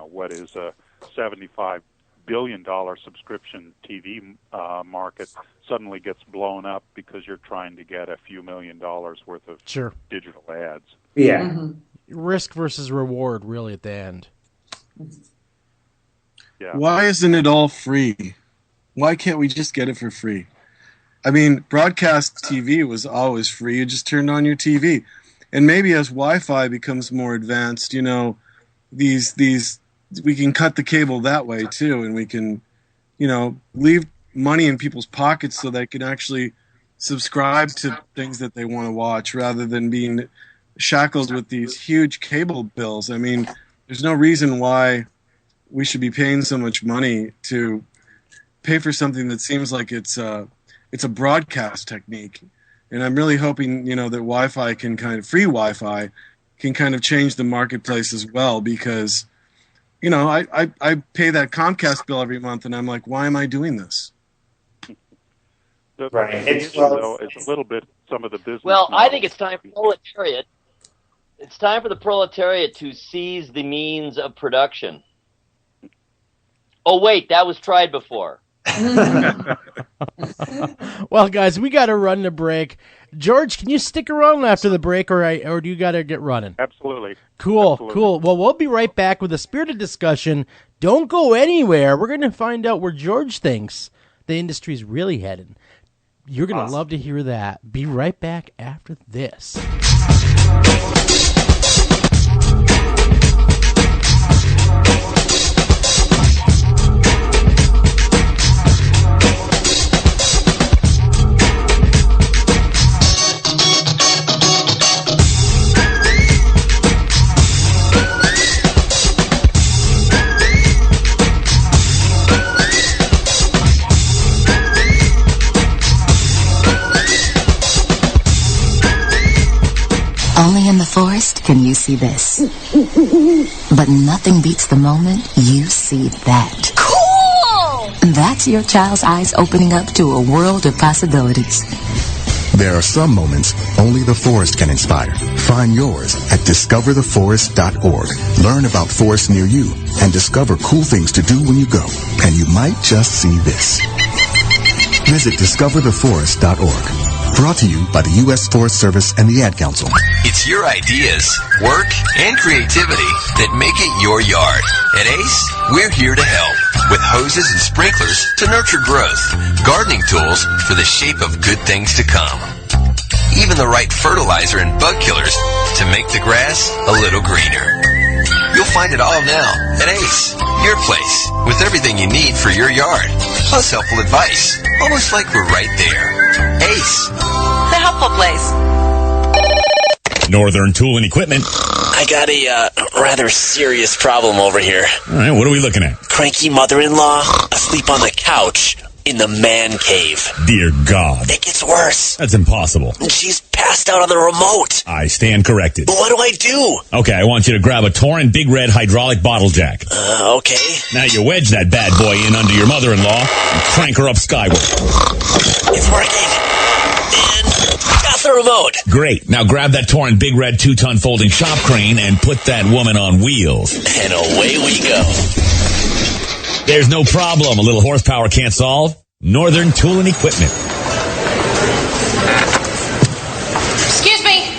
what is a $75 billion subscription TV market suddenly gets blown up because you're trying to get a few $1 million worth of digital ads. Yeah. Risk versus reward, really, at the end. Yeah. Why isn't it all free? Why can't we just get it for free? I mean, broadcast TV was always free. You just turned on your TV. And maybe as Wi-Fi becomes more advanced, these we can cut the cable that way too, and we can, leave money in people's pockets so they can actually subscribe to things that they want to watch rather than being shackled with these huge cable bills. I mean, there's no reason why we should be paying so much money to pay for something that seems like it's a broadcast technique. And I'm really hoping, that Wi-Fi free Wi-Fi can kind of change the marketplace as well, because, I pay that Comcast bill every month and I'm like, why am I doing this? Right. It's a little bit some of the business. Well, I think it's time for proletariat. It's time for the proletariat to seize the means of production. Oh, wait, that was tried before. Well, guys, we got to run the break. George, can you stick around after the break, or do you got to get running? Absolutely. Cool, Absolutely. cool. Well, we'll be right back with a spirited discussion. Don't go anywhere. We're going to find out where George thinks the industry's really headed. You're going to love to hear that. Be right back after this. Only in the forest can you see this. But nothing beats the moment you see that. Cool! That's your child's eyes opening up to a world of possibilities. There are some moments only the forest can inspire. Find yours at discovertheforest.org. Learn about forests near you and discover cool things to do when you go. And you might just see this. Visit discovertheforest.org. Brought to you by the U.S. Forest Service and the Ad Council. It's your ideas, work, and creativity that make it your yard. At ACE, we're here to help with hoses and sprinklers to nurture growth, gardening tools for the shape of good things to come, even the right fertilizer and bug killers to make the grass a little greener. You'll find it all now at ACE, your place, with everything you need for your yard, plus helpful advice, almost like we're right there. ACE, The helpful place. Northern Tool and Equipment. I got a rather serious problem over here. All right, what are we looking at? Cranky mother-in-law asleep on the couch in the man cave. Dear God. It gets worse. That's impossible. She's passed out on the remote. I stand corrected. What do I do? Okay, I want you to grab a Torin Big Red hydraulic bottle jack. Okay. Now you wedge that bad boy in under your mother-in-law and crank her up skyward. It's working. And got the remote. Great. Now grab that Torin Big Red 2-ton folding shop crane and put that woman on wheels. And away we go. There's no problem a little horsepower can't solve. Northern Tool and Equipment. Excuse me.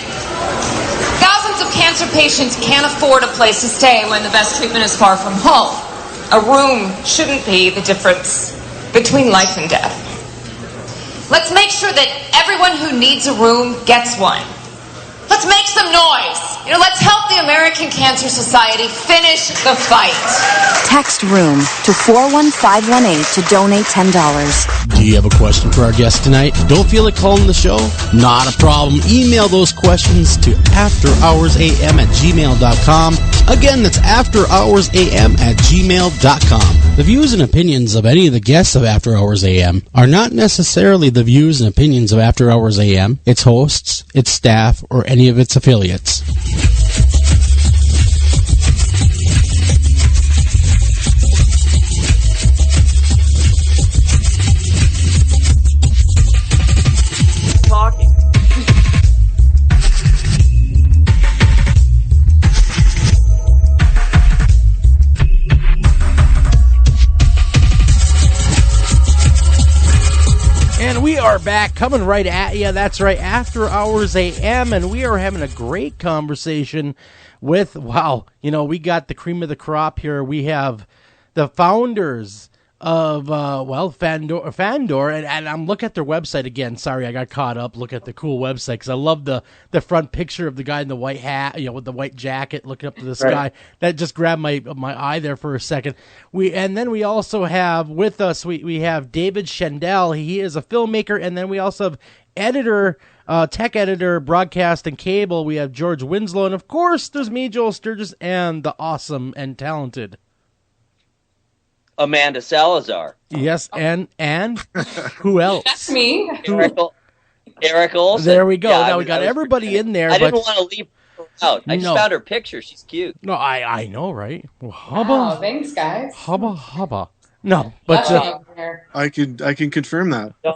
Thousands of cancer patients can't afford a place to stay when the best treatment is far from home. A room shouldn't be the difference between life and death. Let's make sure that everyone who needs a room gets one. Let's make some noise. Let's help the American Cancer Society finish the fight. Text ROOM to 41518 to donate $10. Do you have a question for our guest tonight? Don't feel like calling the show? Not a problem. Email those questions to afterhoursam@gmail.com. Again, that's afterhoursam@gmail.com. The views and opinions of any of the guests of After Hours AM are not necessarily the views and opinions of After Hours AM, its hosts, its staff, or any of its affiliates. Talking. And we are back, coming right at you. That's right, After Hours AM, and we are having a great conversation with, wow, we got the cream of the crop here. We have the founders of, Fandor, and I'm looking at their website again. Sorry, I got caught up. Look at the cool website, because I love the front picture of the guy in the white hat, with the white jacket, looking up to the sky. Right. That just grabbed my eye there for a second. And then we also have with us, we have David Shendel. He is a filmmaker, and then we also have editor, tech editor, broadcast and cable. We have George Winslow, and of course, there's me, Joel Sturgis, and the awesome and talented Amanda Salazar. Yes, and who else? That's me. Eric Olson. There we go. Yeah, now we got everybody in there. I didn't want to leave her out. I just found her picture. She's cute. No, I know, right? Well, Wow, thanks, guys. Hubba. No, but I can confirm that. No,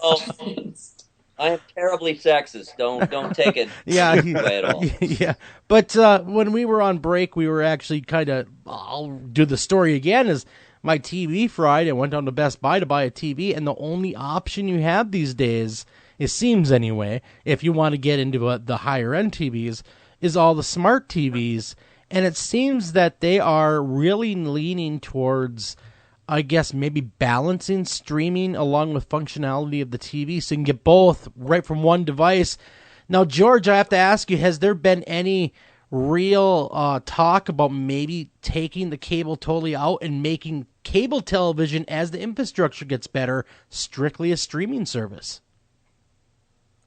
I am terribly sexist. Don't take it Yeah, away at all. yeah. But when we were on break, we were actually kind of. I'll do the story again. Is my TV fried? I went down to Best Buy to buy a TV, and the only option you have these days, it seems anyway, if you want to get into the higher end TVs, is all the smart TVs, and it seems that they are really leaning towards, I guess, maybe balancing streaming along with functionality of the TV so you can get both right from one device. Now, George, I have to ask you, has there been any real talk about maybe taking the cable totally out and making cable television, as the infrastructure gets better, strictly a streaming service?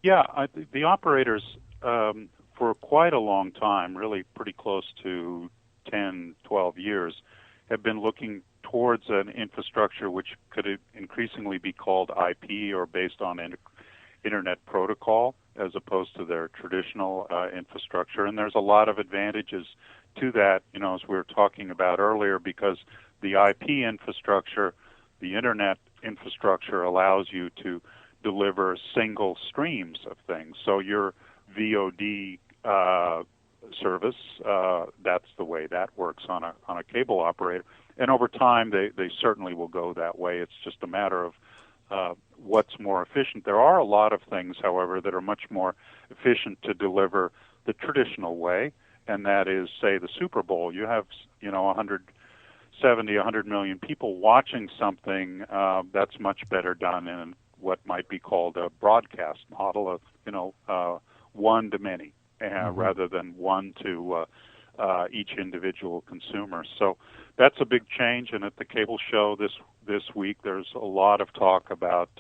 Yeah, the operators, for quite a long time, really pretty close to 10, 12 years, have been looking towards an infrastructure which could increasingly be called IP or based on Internet protocol as opposed to their traditional infrastructure. And there's a lot of advantages to that, as we were talking about earlier, because the IP infrastructure, the Internet infrastructure, allows you to deliver single streams of things. So your VOD service, that's the way that works on a cable operator. And over time, they certainly will go that way. It's just a matter of what's more efficient. There are a lot of things, however, that are much more efficient to deliver the traditional way, and that is, say, the Super Bowl. You have, 100 million people watching something that's much better done in what might be called a broadcast model of, one to many, rather than one to each individual consumer. So that's a big change. And at the cable show this week, there's a lot of talk about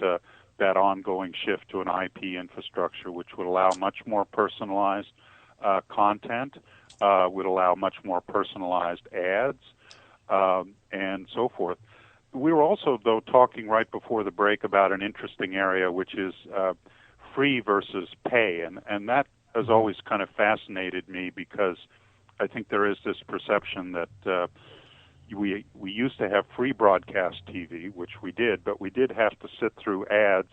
that ongoing shift to an IP infrastructure, which would allow much more personalized content, would allow much more personalized ads, and so forth. We were also, though, talking right before the break about an interesting area, which is free versus pay. And that has always kind of fascinated me, because I think there is this perception that we used to have free broadcast TV, which we did, but we did have to sit through ads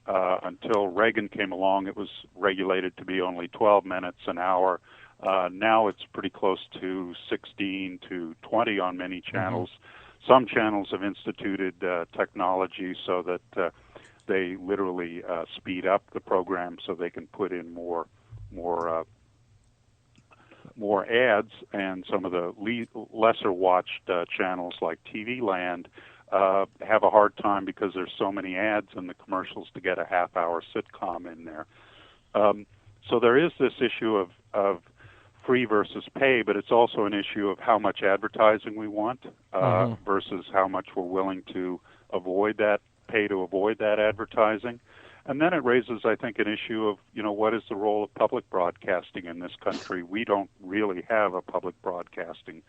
until Reagan came along. It was regulated to be only 12 minutes an hour. Now it's pretty close to 16 to 20 on many channels. Some channels have instituted technology so that they literally speed up the program so they can put in more ads, and some of the lesser watched channels like TV Land have a hard time because there's so many ads in the commercials to get a half-hour sitcom in there. So there is this issue of free versus pay, but it's also an issue of how much advertising we want versus how much we're willing to pay to avoid that advertising. And then it raises, I think, an issue of, what is the role of public broadcasting in this country? We don't really have a public broadcasting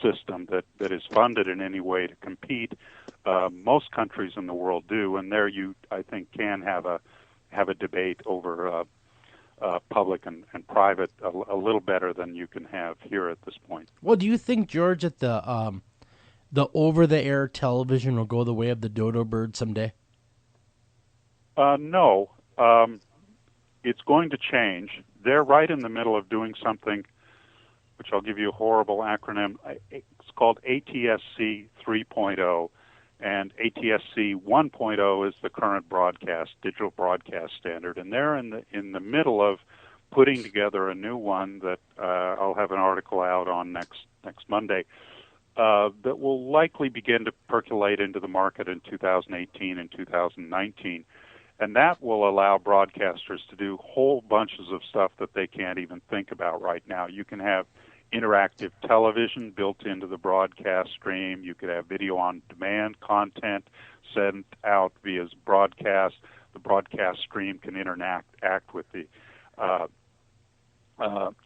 system that is funded in any way to compete. Most countries in the world do, and there you, I think, can have a debate over public and private a little better than you can have here at this point. Well, do you think, George, that the over-the-air television will go the way of the dodo bird someday? No. It's going to change. They're right in the middle of doing something, which I'll give you a horrible acronym. It's called ATSC 3.0, and ATSC 1.0 is the current digital broadcast standard. And they're in the middle of putting together a new one that I'll have an article out on next Monday that will likely begin to percolate into the market in 2018 and 2019. And that will allow broadcasters to do whole bunches of stuff that they can't even think about right now. You can have interactive television built into the broadcast stream. You could have video-on-demand content sent out via broadcast. The broadcast stream can interact with the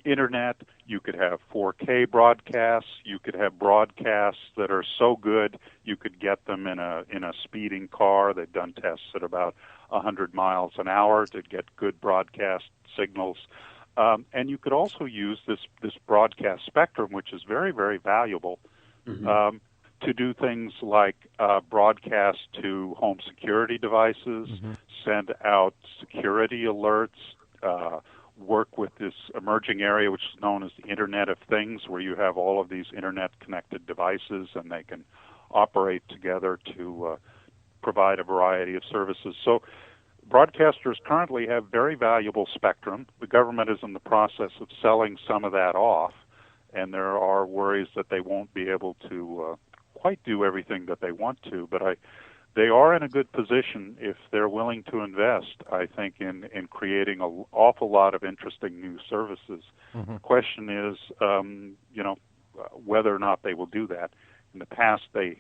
Internet. You could have 4K broadcasts. You could have broadcasts that are so good you could get them in a speeding car. They've done tests at about 100 miles an hour to get good broadcast signals. And you could also use this broadcast spectrum, which is very, very valuable, to do things like broadcast to home security devices, send out security alerts, work with this emerging area which is known as the Internet of Things, where you have all of these Internet-connected devices and they can operate together to provide a variety of services. So broadcasters currently have very valuable spectrum. The government is in the process of selling some of that off, and there are worries that they won't be able to quite do everything that they want to, but they are in a good position if they're willing to invest, I think, in creating an awful lot of interesting new services. The question is, whether or not they will do that. In the past, they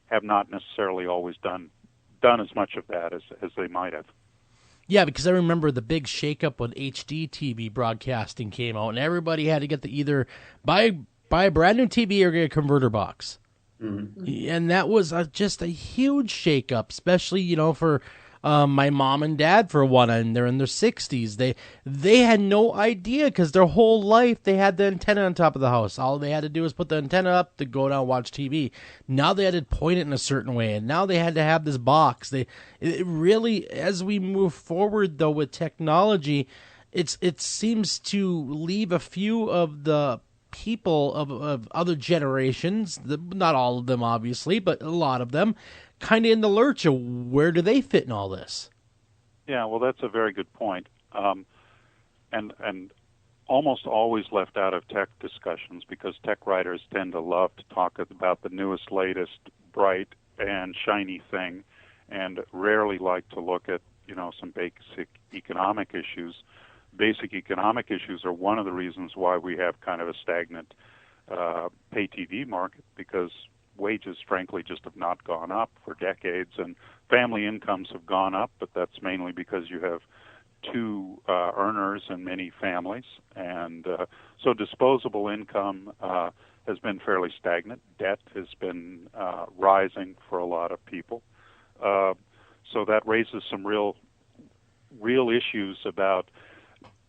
have not necessarily always done as much of that as they might have. Yeah, because I remember the big shakeup when HD TV broadcasting came out, and everybody had to get either buy a brand new TV or get a converter box. And that was just a huge shakeup, especially for my mom and dad, for one, and they're in their 60s. They had no idea, because their whole life they had the antenna on top of the house. All they had to do was put the antenna up to go down and watch TV. Now they had to point it in a certain way, and now they had to have this box. It really, as we move forward though with technology, it seems to leave a few of the people of other generations, not all of them obviously, but a lot of them, kind of in the lurch of where do they fit in all this. Yeah, well, that's a very good point. And almost always left out of tech discussions, because tech writers tend to love to talk about the newest, latest, bright and shiny thing, and rarely like to look at some basic economic issues. Basic economic issues are one of the reasons why we have kind of a stagnant pay TV market, because wages, frankly, just have not gone up for decades, and family incomes have gone up, but that's mainly because you have two earners in many families, and so disposable income has been fairly stagnant. Debt has been rising for a lot of people, so that raises some real issues about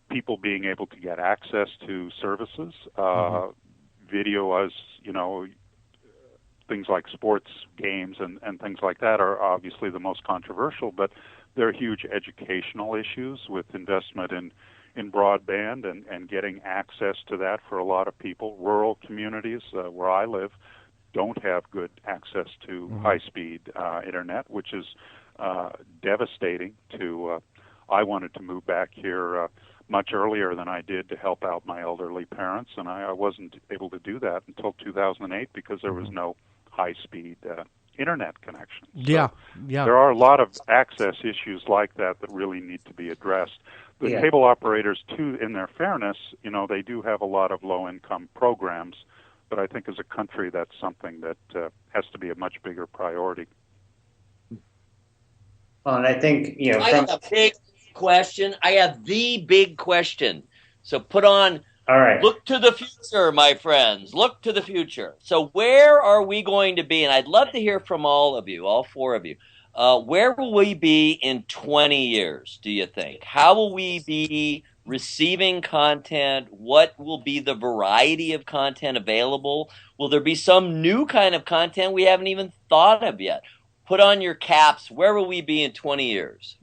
people being able to get access to services. Video, as things like sports games and things like that are obviously the most controversial, but there are huge educational issues with investment in broadband and getting access to that for a lot of people. Rural communities where I live don't have good access to high-speed internet, which is devastating to... I wanted to move back here much earlier than I did to help out my elderly parents, and I wasn't able to do that until 2008 because there was no high-speed internet connection. So there are a lot of access issues like that really need to be addressed. The cable operators, too, in their fairness, they do have a lot of low-income programs, but I think as a country that's something that has to be a much bigger priority. Well, and I think, I have a big question. I have the big question. So put on, all right. Look to the future, my friends. Look to the future. So where are we going to be? And I'd love to hear from all of you, all four of you. Where will we be in 20 years, do you think? How will we be receiving content? What will be the variety of content available? Will there be some new kind of content we haven't even thought of yet? Put on your caps. Where will we be in 20 years?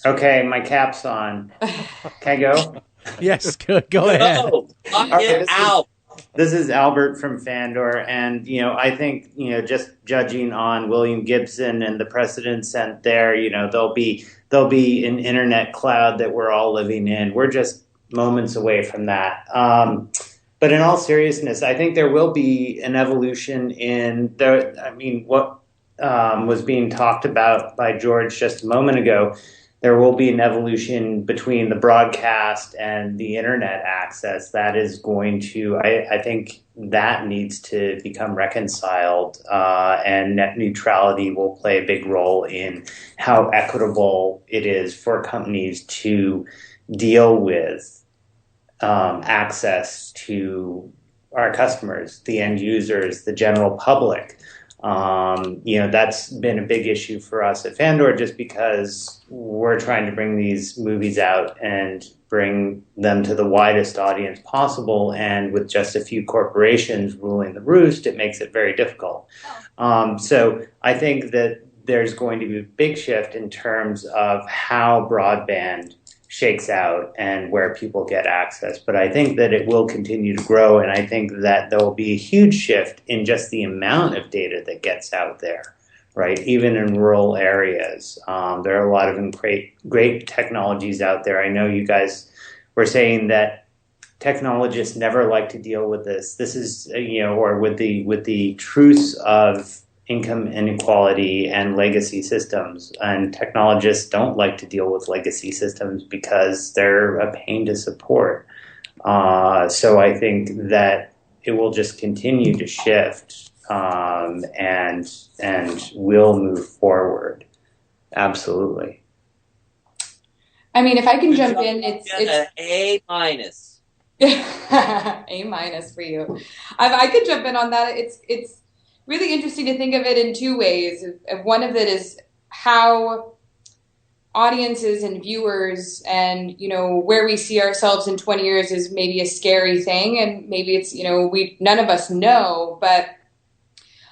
Okay, my cap's on. Can I go? Yes, go ahead. Get out. This is Albert from Fandor, and I think just judging on William Gibson and the precedent set there, there'll be an internet cloud that we're all living in. We're just moments away from that. But in all seriousness, I think there will be an evolution in what was being talked about by George just a moment ago. There will be an evolution between the broadcast and the internet access that is going to, I think that needs to become reconciled, and net neutrality will play a big role in how equitable it is for companies to deal with access to our customers, the end users, the general public. That's been a big issue for us at Fandor, just because we're trying to bring these movies out and bring them to the widest audience possible. And with just a few corporations ruling the roost, it makes it very difficult. So I think that there's going to be a big shift in terms of how broadband shakes out and where people get access. But I think that it will continue to grow, and I think that there will be a huge shift in just the amount of data that gets out there, right? Even in rural areas. There are a lot of great technologies out there. I know you guys were saying that technologists never like to deal with this. This is, or with the truths of income inequality and legacy systems. And technologists don't like to deal with legacy systems because they're a pain to support. So I think that it will just continue to shift, and will move forward. Absolutely. I mean, if I can jump in, it's A-. A- for you. If I could jump in on that, it's really interesting to think of it in two ways. One of it is how audiences and viewers and, where we see ourselves in 20 years is maybe a scary thing. And maybe it's, none of us know, but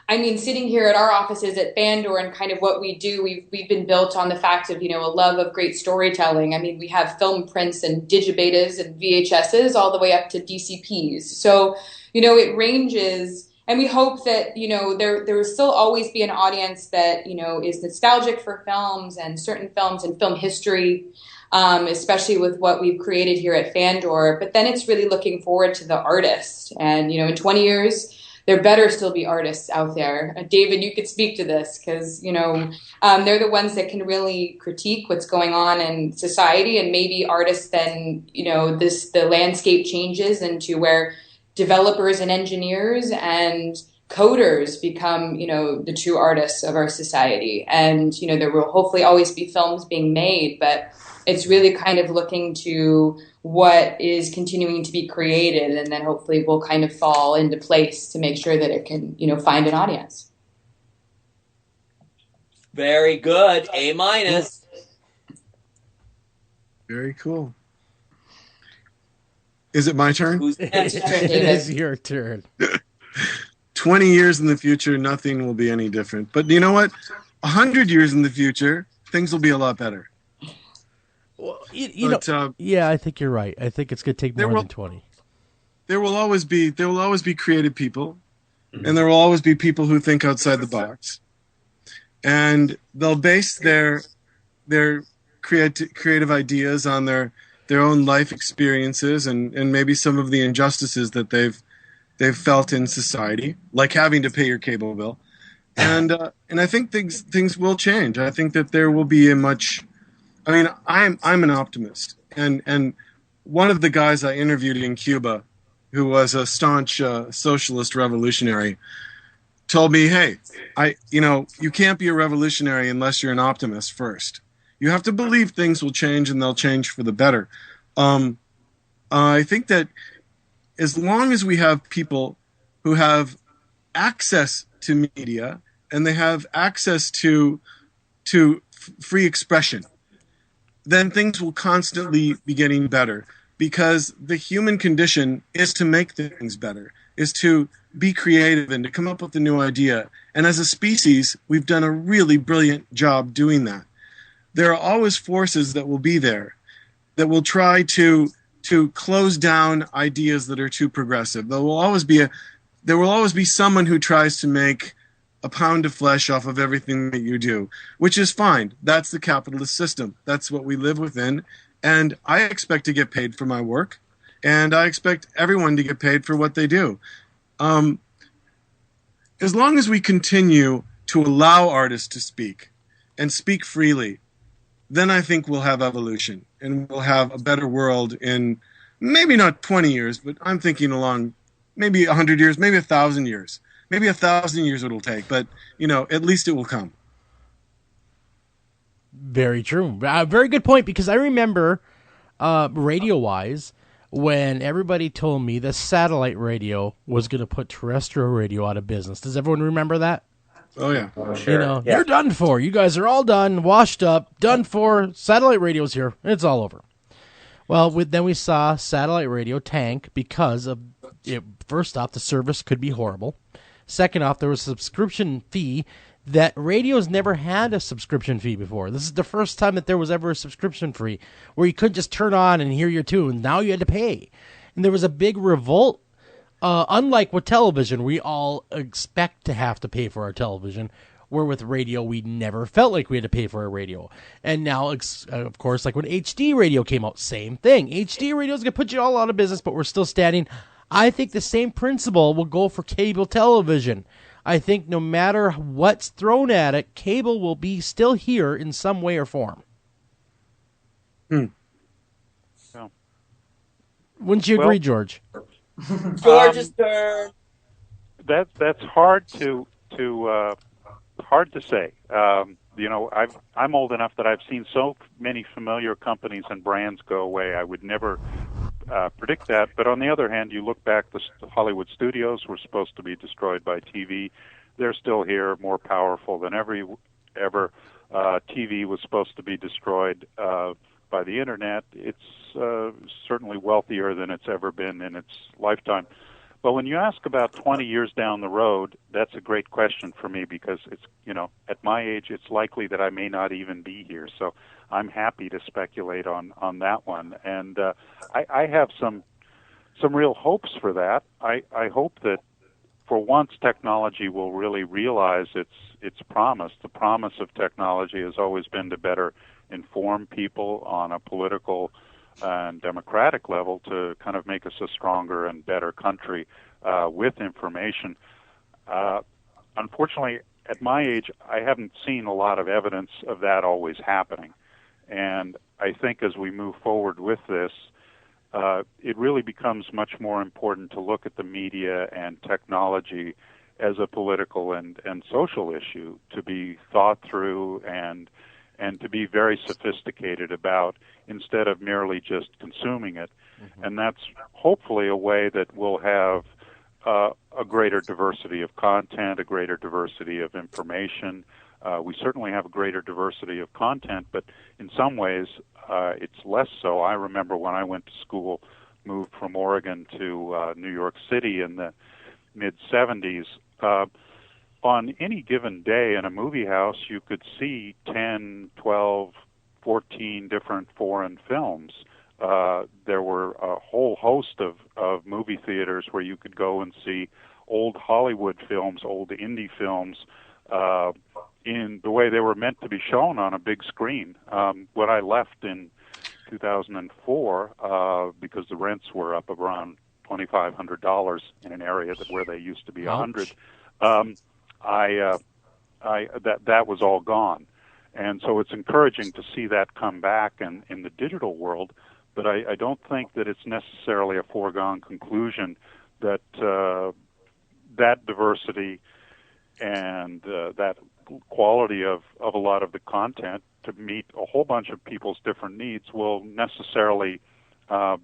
I mean, sitting here at our offices at Fandor and kind of what we do, we've been built on the fact of, a love of great storytelling. I mean, we have film prints and digibetas and VHSs all the way up to DCPs. So, it ranges. And we hope that, there will still always be an audience that, is nostalgic for films and certain films and film history, especially with what we've created here at Fandor. But then it's really looking forward to the artist. And, in 20 years, there better still be artists out there. David, you could speak to this because, they're the ones that can really critique what's going on in society. And maybe artists then, the landscape changes into where developers and engineers and coders become, the true artists of our society. And, there will hopefully always be films being made, but it's really kind of looking to what is continuing to be created, and then hopefully will kind of fall into place to make sure that it can, find an audience. Very good. A-. Very cool. Is it my turn? Who's next? It is your turn. 20 years in the future, nothing will be any different. But you know what? 100 years in the future, things will be a lot better. Well, yeah, I think you're right. I think it's going to take more than 20. There will always be creative people, and there will always be people who think outside the box, and they'll base their creative ideas on their own life experiences and maybe some of the injustices that they've felt in society, like having to pay your cable bill, and I think things will change. I think that there will be I'm an optimist, and one of the guys I interviewed in Cuba, who was a staunch socialist revolutionary, told me, "Hey, you can't be a revolutionary unless you're an optimist first. You have to believe things will change, and they'll change for the better." I think that as long as we have people who have access to media and they have access to free expression, then things will constantly be getting better, because the human condition is to make things better, is to be creative and to come up with a new idea. And as a species, we've done a really brilliant job doing that. There are always forces that will be there that will try to close down ideas that are too progressive. There will always be someone who tries to make a pound of flesh off of everything that you do, which is fine. That's the capitalist system. That's what we live within. And I expect to get paid for my work, and I expect everyone to get paid for what they do. As long as we continue to allow artists to speak and speak freely, then I think we'll have evolution, and we'll have a better world in maybe not 20 years, but I'm thinking along maybe 100 years, maybe 1,000 years. Maybe 1,000 years it'll take, but, at least it will come. Very true. Very good point, because I remember, radio-wise, when everybody told me that satellite radio was going to put terrestrial radio out of business. Does everyone remember that? Oh, yeah. Oh, sure. You know, you're done for. You guys are all done, washed up, done for. Satellite radio's here. It's all over. Well, then we saw satellite radio tank because of it. First off, the service could be horrible. Second off, there was a subscription fee that radio's never had a subscription fee before. This is the first time that there was ever a subscription fee where you couldn't just turn on and hear your tune. Now you had to pay. And there was a big revolt. Unlike with television, we all expect to have to pay for our television, where with radio, we never felt like we had to pay for our radio. And now, of course, like when HD radio came out, same thing. HD radio is going to put you all out of business, but we're still standing. I think the same principle will go for cable television. I think no matter what's thrown at it, cable will be still here in some way or form. Wouldn't you agree, George? George's turn. That's hard to say. You know, I'm old enough that I've seen so many familiar companies and brands go away. I would never predict that. But on the other hand, you look back, the Hollywood studios were supposed to be destroyed by TV. They're still here, more powerful than ever. TV was supposed to be destroyed by the internet. It's certainly wealthier than it's ever been in its lifetime. But when you ask about 20 years down the road, that's a great question for me because it's, you know, at my age, it's likely that I may not even be here. So I'm happy to speculate on that one. And I have some real hopes for that. I hope that for once technology will really realize its promise. The promise of technology has always been to better inform people on a political and democratic level to kind of make us a stronger and better country with information. Unfortunately, at my age, I haven't seen a lot of evidence of that always happening. And I think as we move forward with this, it really becomes much more important to look at the media and technology as a political and social issue, to be thought through and to be very sophisticated about, instead of merely just consuming it. Mm-hmm. And that's hopefully a way that we'll have a greater diversity of content, a greater diversity of information. We certainly have a greater diversity of content, but in some ways it's less so. I remember when I went to school, moved from Oregon to New York City in the mid-'70s, on any given day in a movie house, you could see 10, 12, 14 different foreign films. There were a whole host of movie theaters where you could go and see old Hollywood films, old indie films, in the way they were meant to be shown on a big screen. When I left in 2004, because the rents were up around $2,500 in an area where they used to be $100, that was all gone. And so it's encouraging to see that come back in the digital world, but I don't think that it's necessarily a foregone conclusion that that diversity and that quality of a lot of the content to meet a whole bunch of people's different needs will necessarily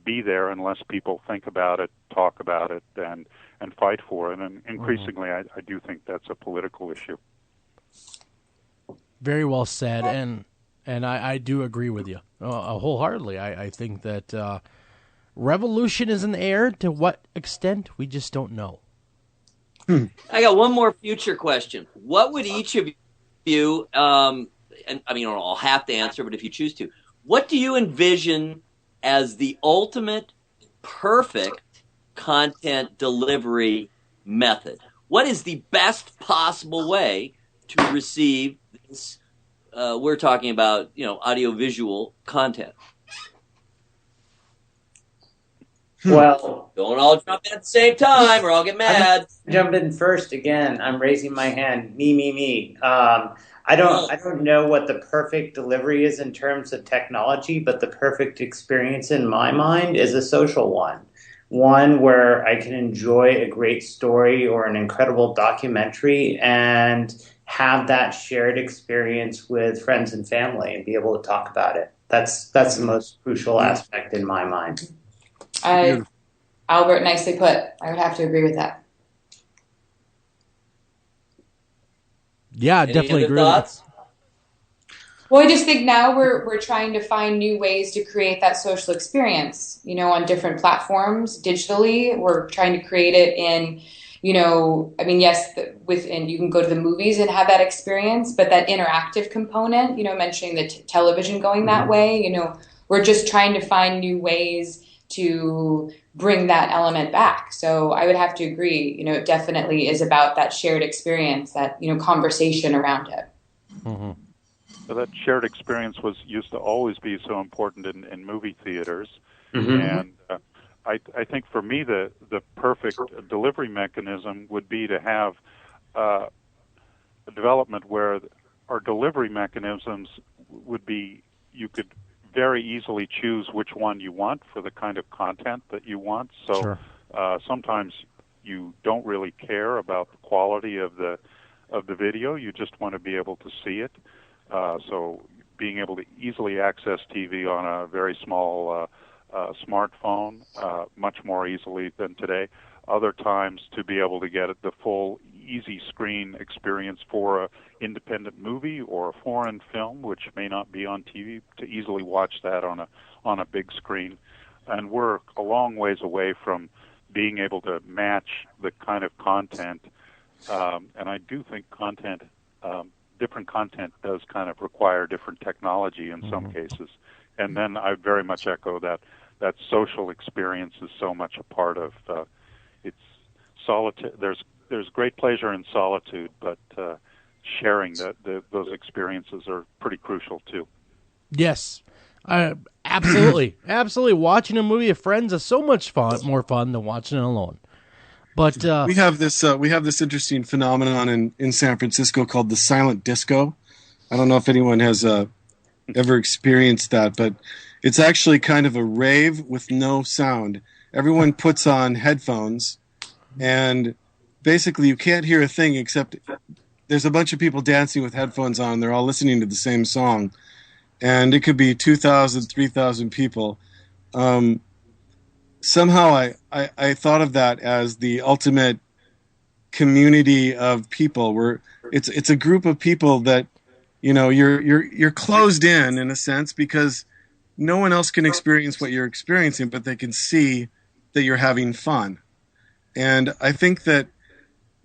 be there unless people think about it, talk about it, and fight for it. And increasingly, I do think that's a political issue. Very well said, and I do agree with you wholeheartedly. I think that revolution is in the air. To what extent, we just don't know. I got one more future question. What would each of you, and I mean, I'll have to answer, but if you choose to, what do you envision as the ultimate perfect content delivery method? What is the best possible way to receive this? We're talking about, audiovisual content. Well, don't all jump in at the same time, or I'll get mad. Jump in first again. I'm raising my hand. Me. I don't know what the perfect delivery is in terms of technology, but the perfect experience in my mind is a social one. One where I can enjoy a great story or an incredible documentary and have that shared experience with friends and family and be able to talk about it. That's the most crucial aspect in my mind. Albert, nicely put. I would have to agree with that. Yeah, Any definitely other agree. thoughts? Well, I just think now we're trying to find new ways to create that social experience, on different platforms digitally. We're trying to create it in, yes, within, you can go to the movies and have that experience, but that interactive component, mentioning the television going that way, we're just trying to find new ways to bring that element back. So I would have to agree, it definitely is about that shared experience, that, conversation around it. Mm-hmm. So that shared experience used to always be so important in movie theaters, and I think for me the perfect delivery mechanism would be to have a development where our delivery mechanisms would be, you could very easily choose which one you want for the kind of content that you want. So Sure. Sometimes you don't really care about the quality of the video. You just want to be able to see it. So being able to easily access TV on a very small smartphone, much more easily than today. Other times to be able to get the full easy screen experience for an independent movie or a foreign film, which may not be on TV, to easily watch that on a big screen. And we're a long ways away from being able to match the kind of content. And I do think different content does kind of require different technology in some cases. And then I very much echo that social experience is so much a part of it's solitude. There's great pleasure in solitude, but sharing those experiences are pretty crucial too. Yes, absolutely, absolutely. Watching a movie with friends is so much more fun than watching it alone. But we have this interesting phenomenon in San Francisco called the silent disco. I don't know if anyone has ever experienced that, but it's actually kind of a rave with no sound. Everyone puts on headphones, and basically you can't hear a thing except there's a bunch of people dancing with headphones on. They're all listening to the same song, and it could be 2,000, 3,000 people. Somehow I thought of that as the ultimate community of people, where it's a group of people that, you're closed in a sense, because no one else can experience what you're experiencing, but they can see that you're having fun. And I think that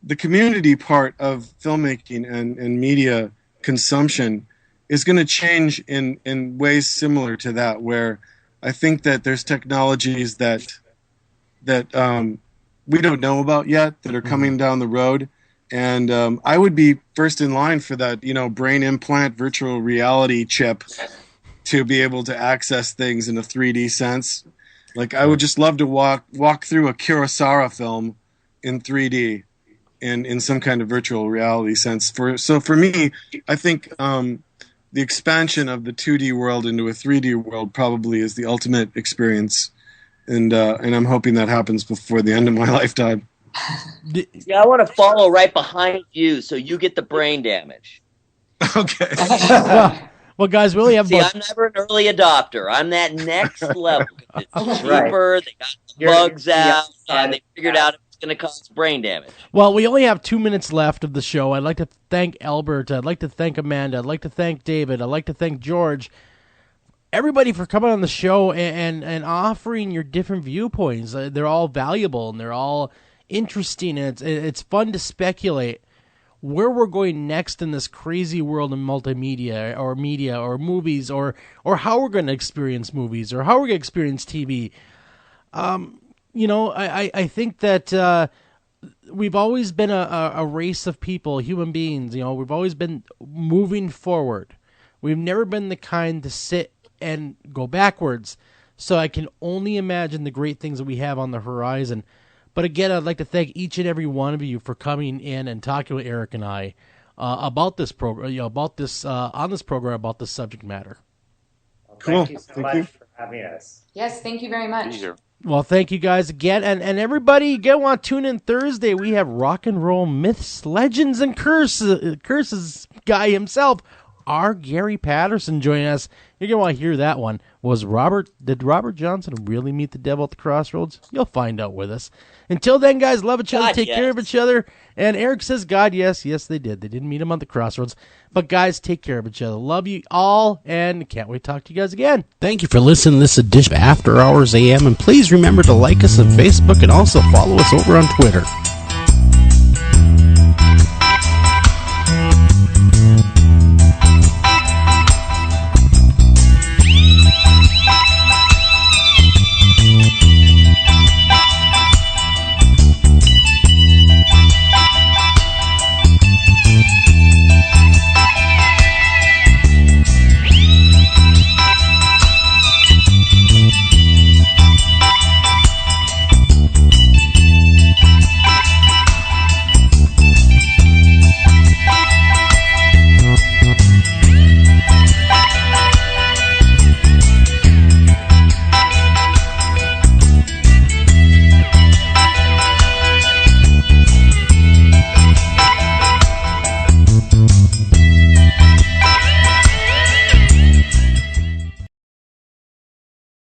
the community part of filmmaking and media consumption is going to change in ways similar to that, where I think that there's technologies that we don't know about yet that are coming down the road, and I would be first in line for that, brain implant virtual reality chip to be able to access things in a 3D sense. Like, I would just love to walk through a Kurosawa film in 3D in some kind of virtual reality sense. So for me, I think the expansion of the 2D world into a 3D world probably is the ultimate experience, and I'm hoping that happens before the end of my lifetime. Yeah, I want to follow right behind you so you get the brain damage. Okay. Well, guys, we only have. I'm never an early adopter. I'm that next level. It's cheaper. They got the bugs out, and they figured out it's going to cause brain damage. Well, we only have 2 minutes left of the show. I'd like to thank Albert. I'd like to thank Amanda. I'd like to thank David. I'd like to thank George. Everybody for coming on the show and offering your different viewpoints. They're all valuable and they're all interesting, and it's fun to speculate where we're going next in this crazy world of multimedia or media or movies, or how we're going to experience movies, or how we're going to experience TV. I think that we've always been a race of people, human beings. We've always been moving forward. We've never been the kind to sit and go backwards. So I can only imagine the great things that we have on the horizon. But again, I'd like to thank each and every one of you for coming in and talking with Eric and I about this program, on this program about this subject matter. Well, thank you so much for having us. Yes, thank you very much. Well, thank you guys again, and everybody, again, want to tune in Thursday. We have rock and roll myths, legends, and curses guy himself, our Gary Patterson, joining us. You're gonna want to hear that one. Did Robert Johnson really meet the devil at the crossroads? You'll find out with us. Until then, guys, love each other, take care of each other. And Eric says, God, yes. Yes, they did. They didn't meet him on the crossroads. But, guys, take care of each other. Love you all, and can't wait to talk to you guys again. Thank you for listening to this edition of After Hours AM. And please remember to like us on Facebook and also follow us over on Twitter.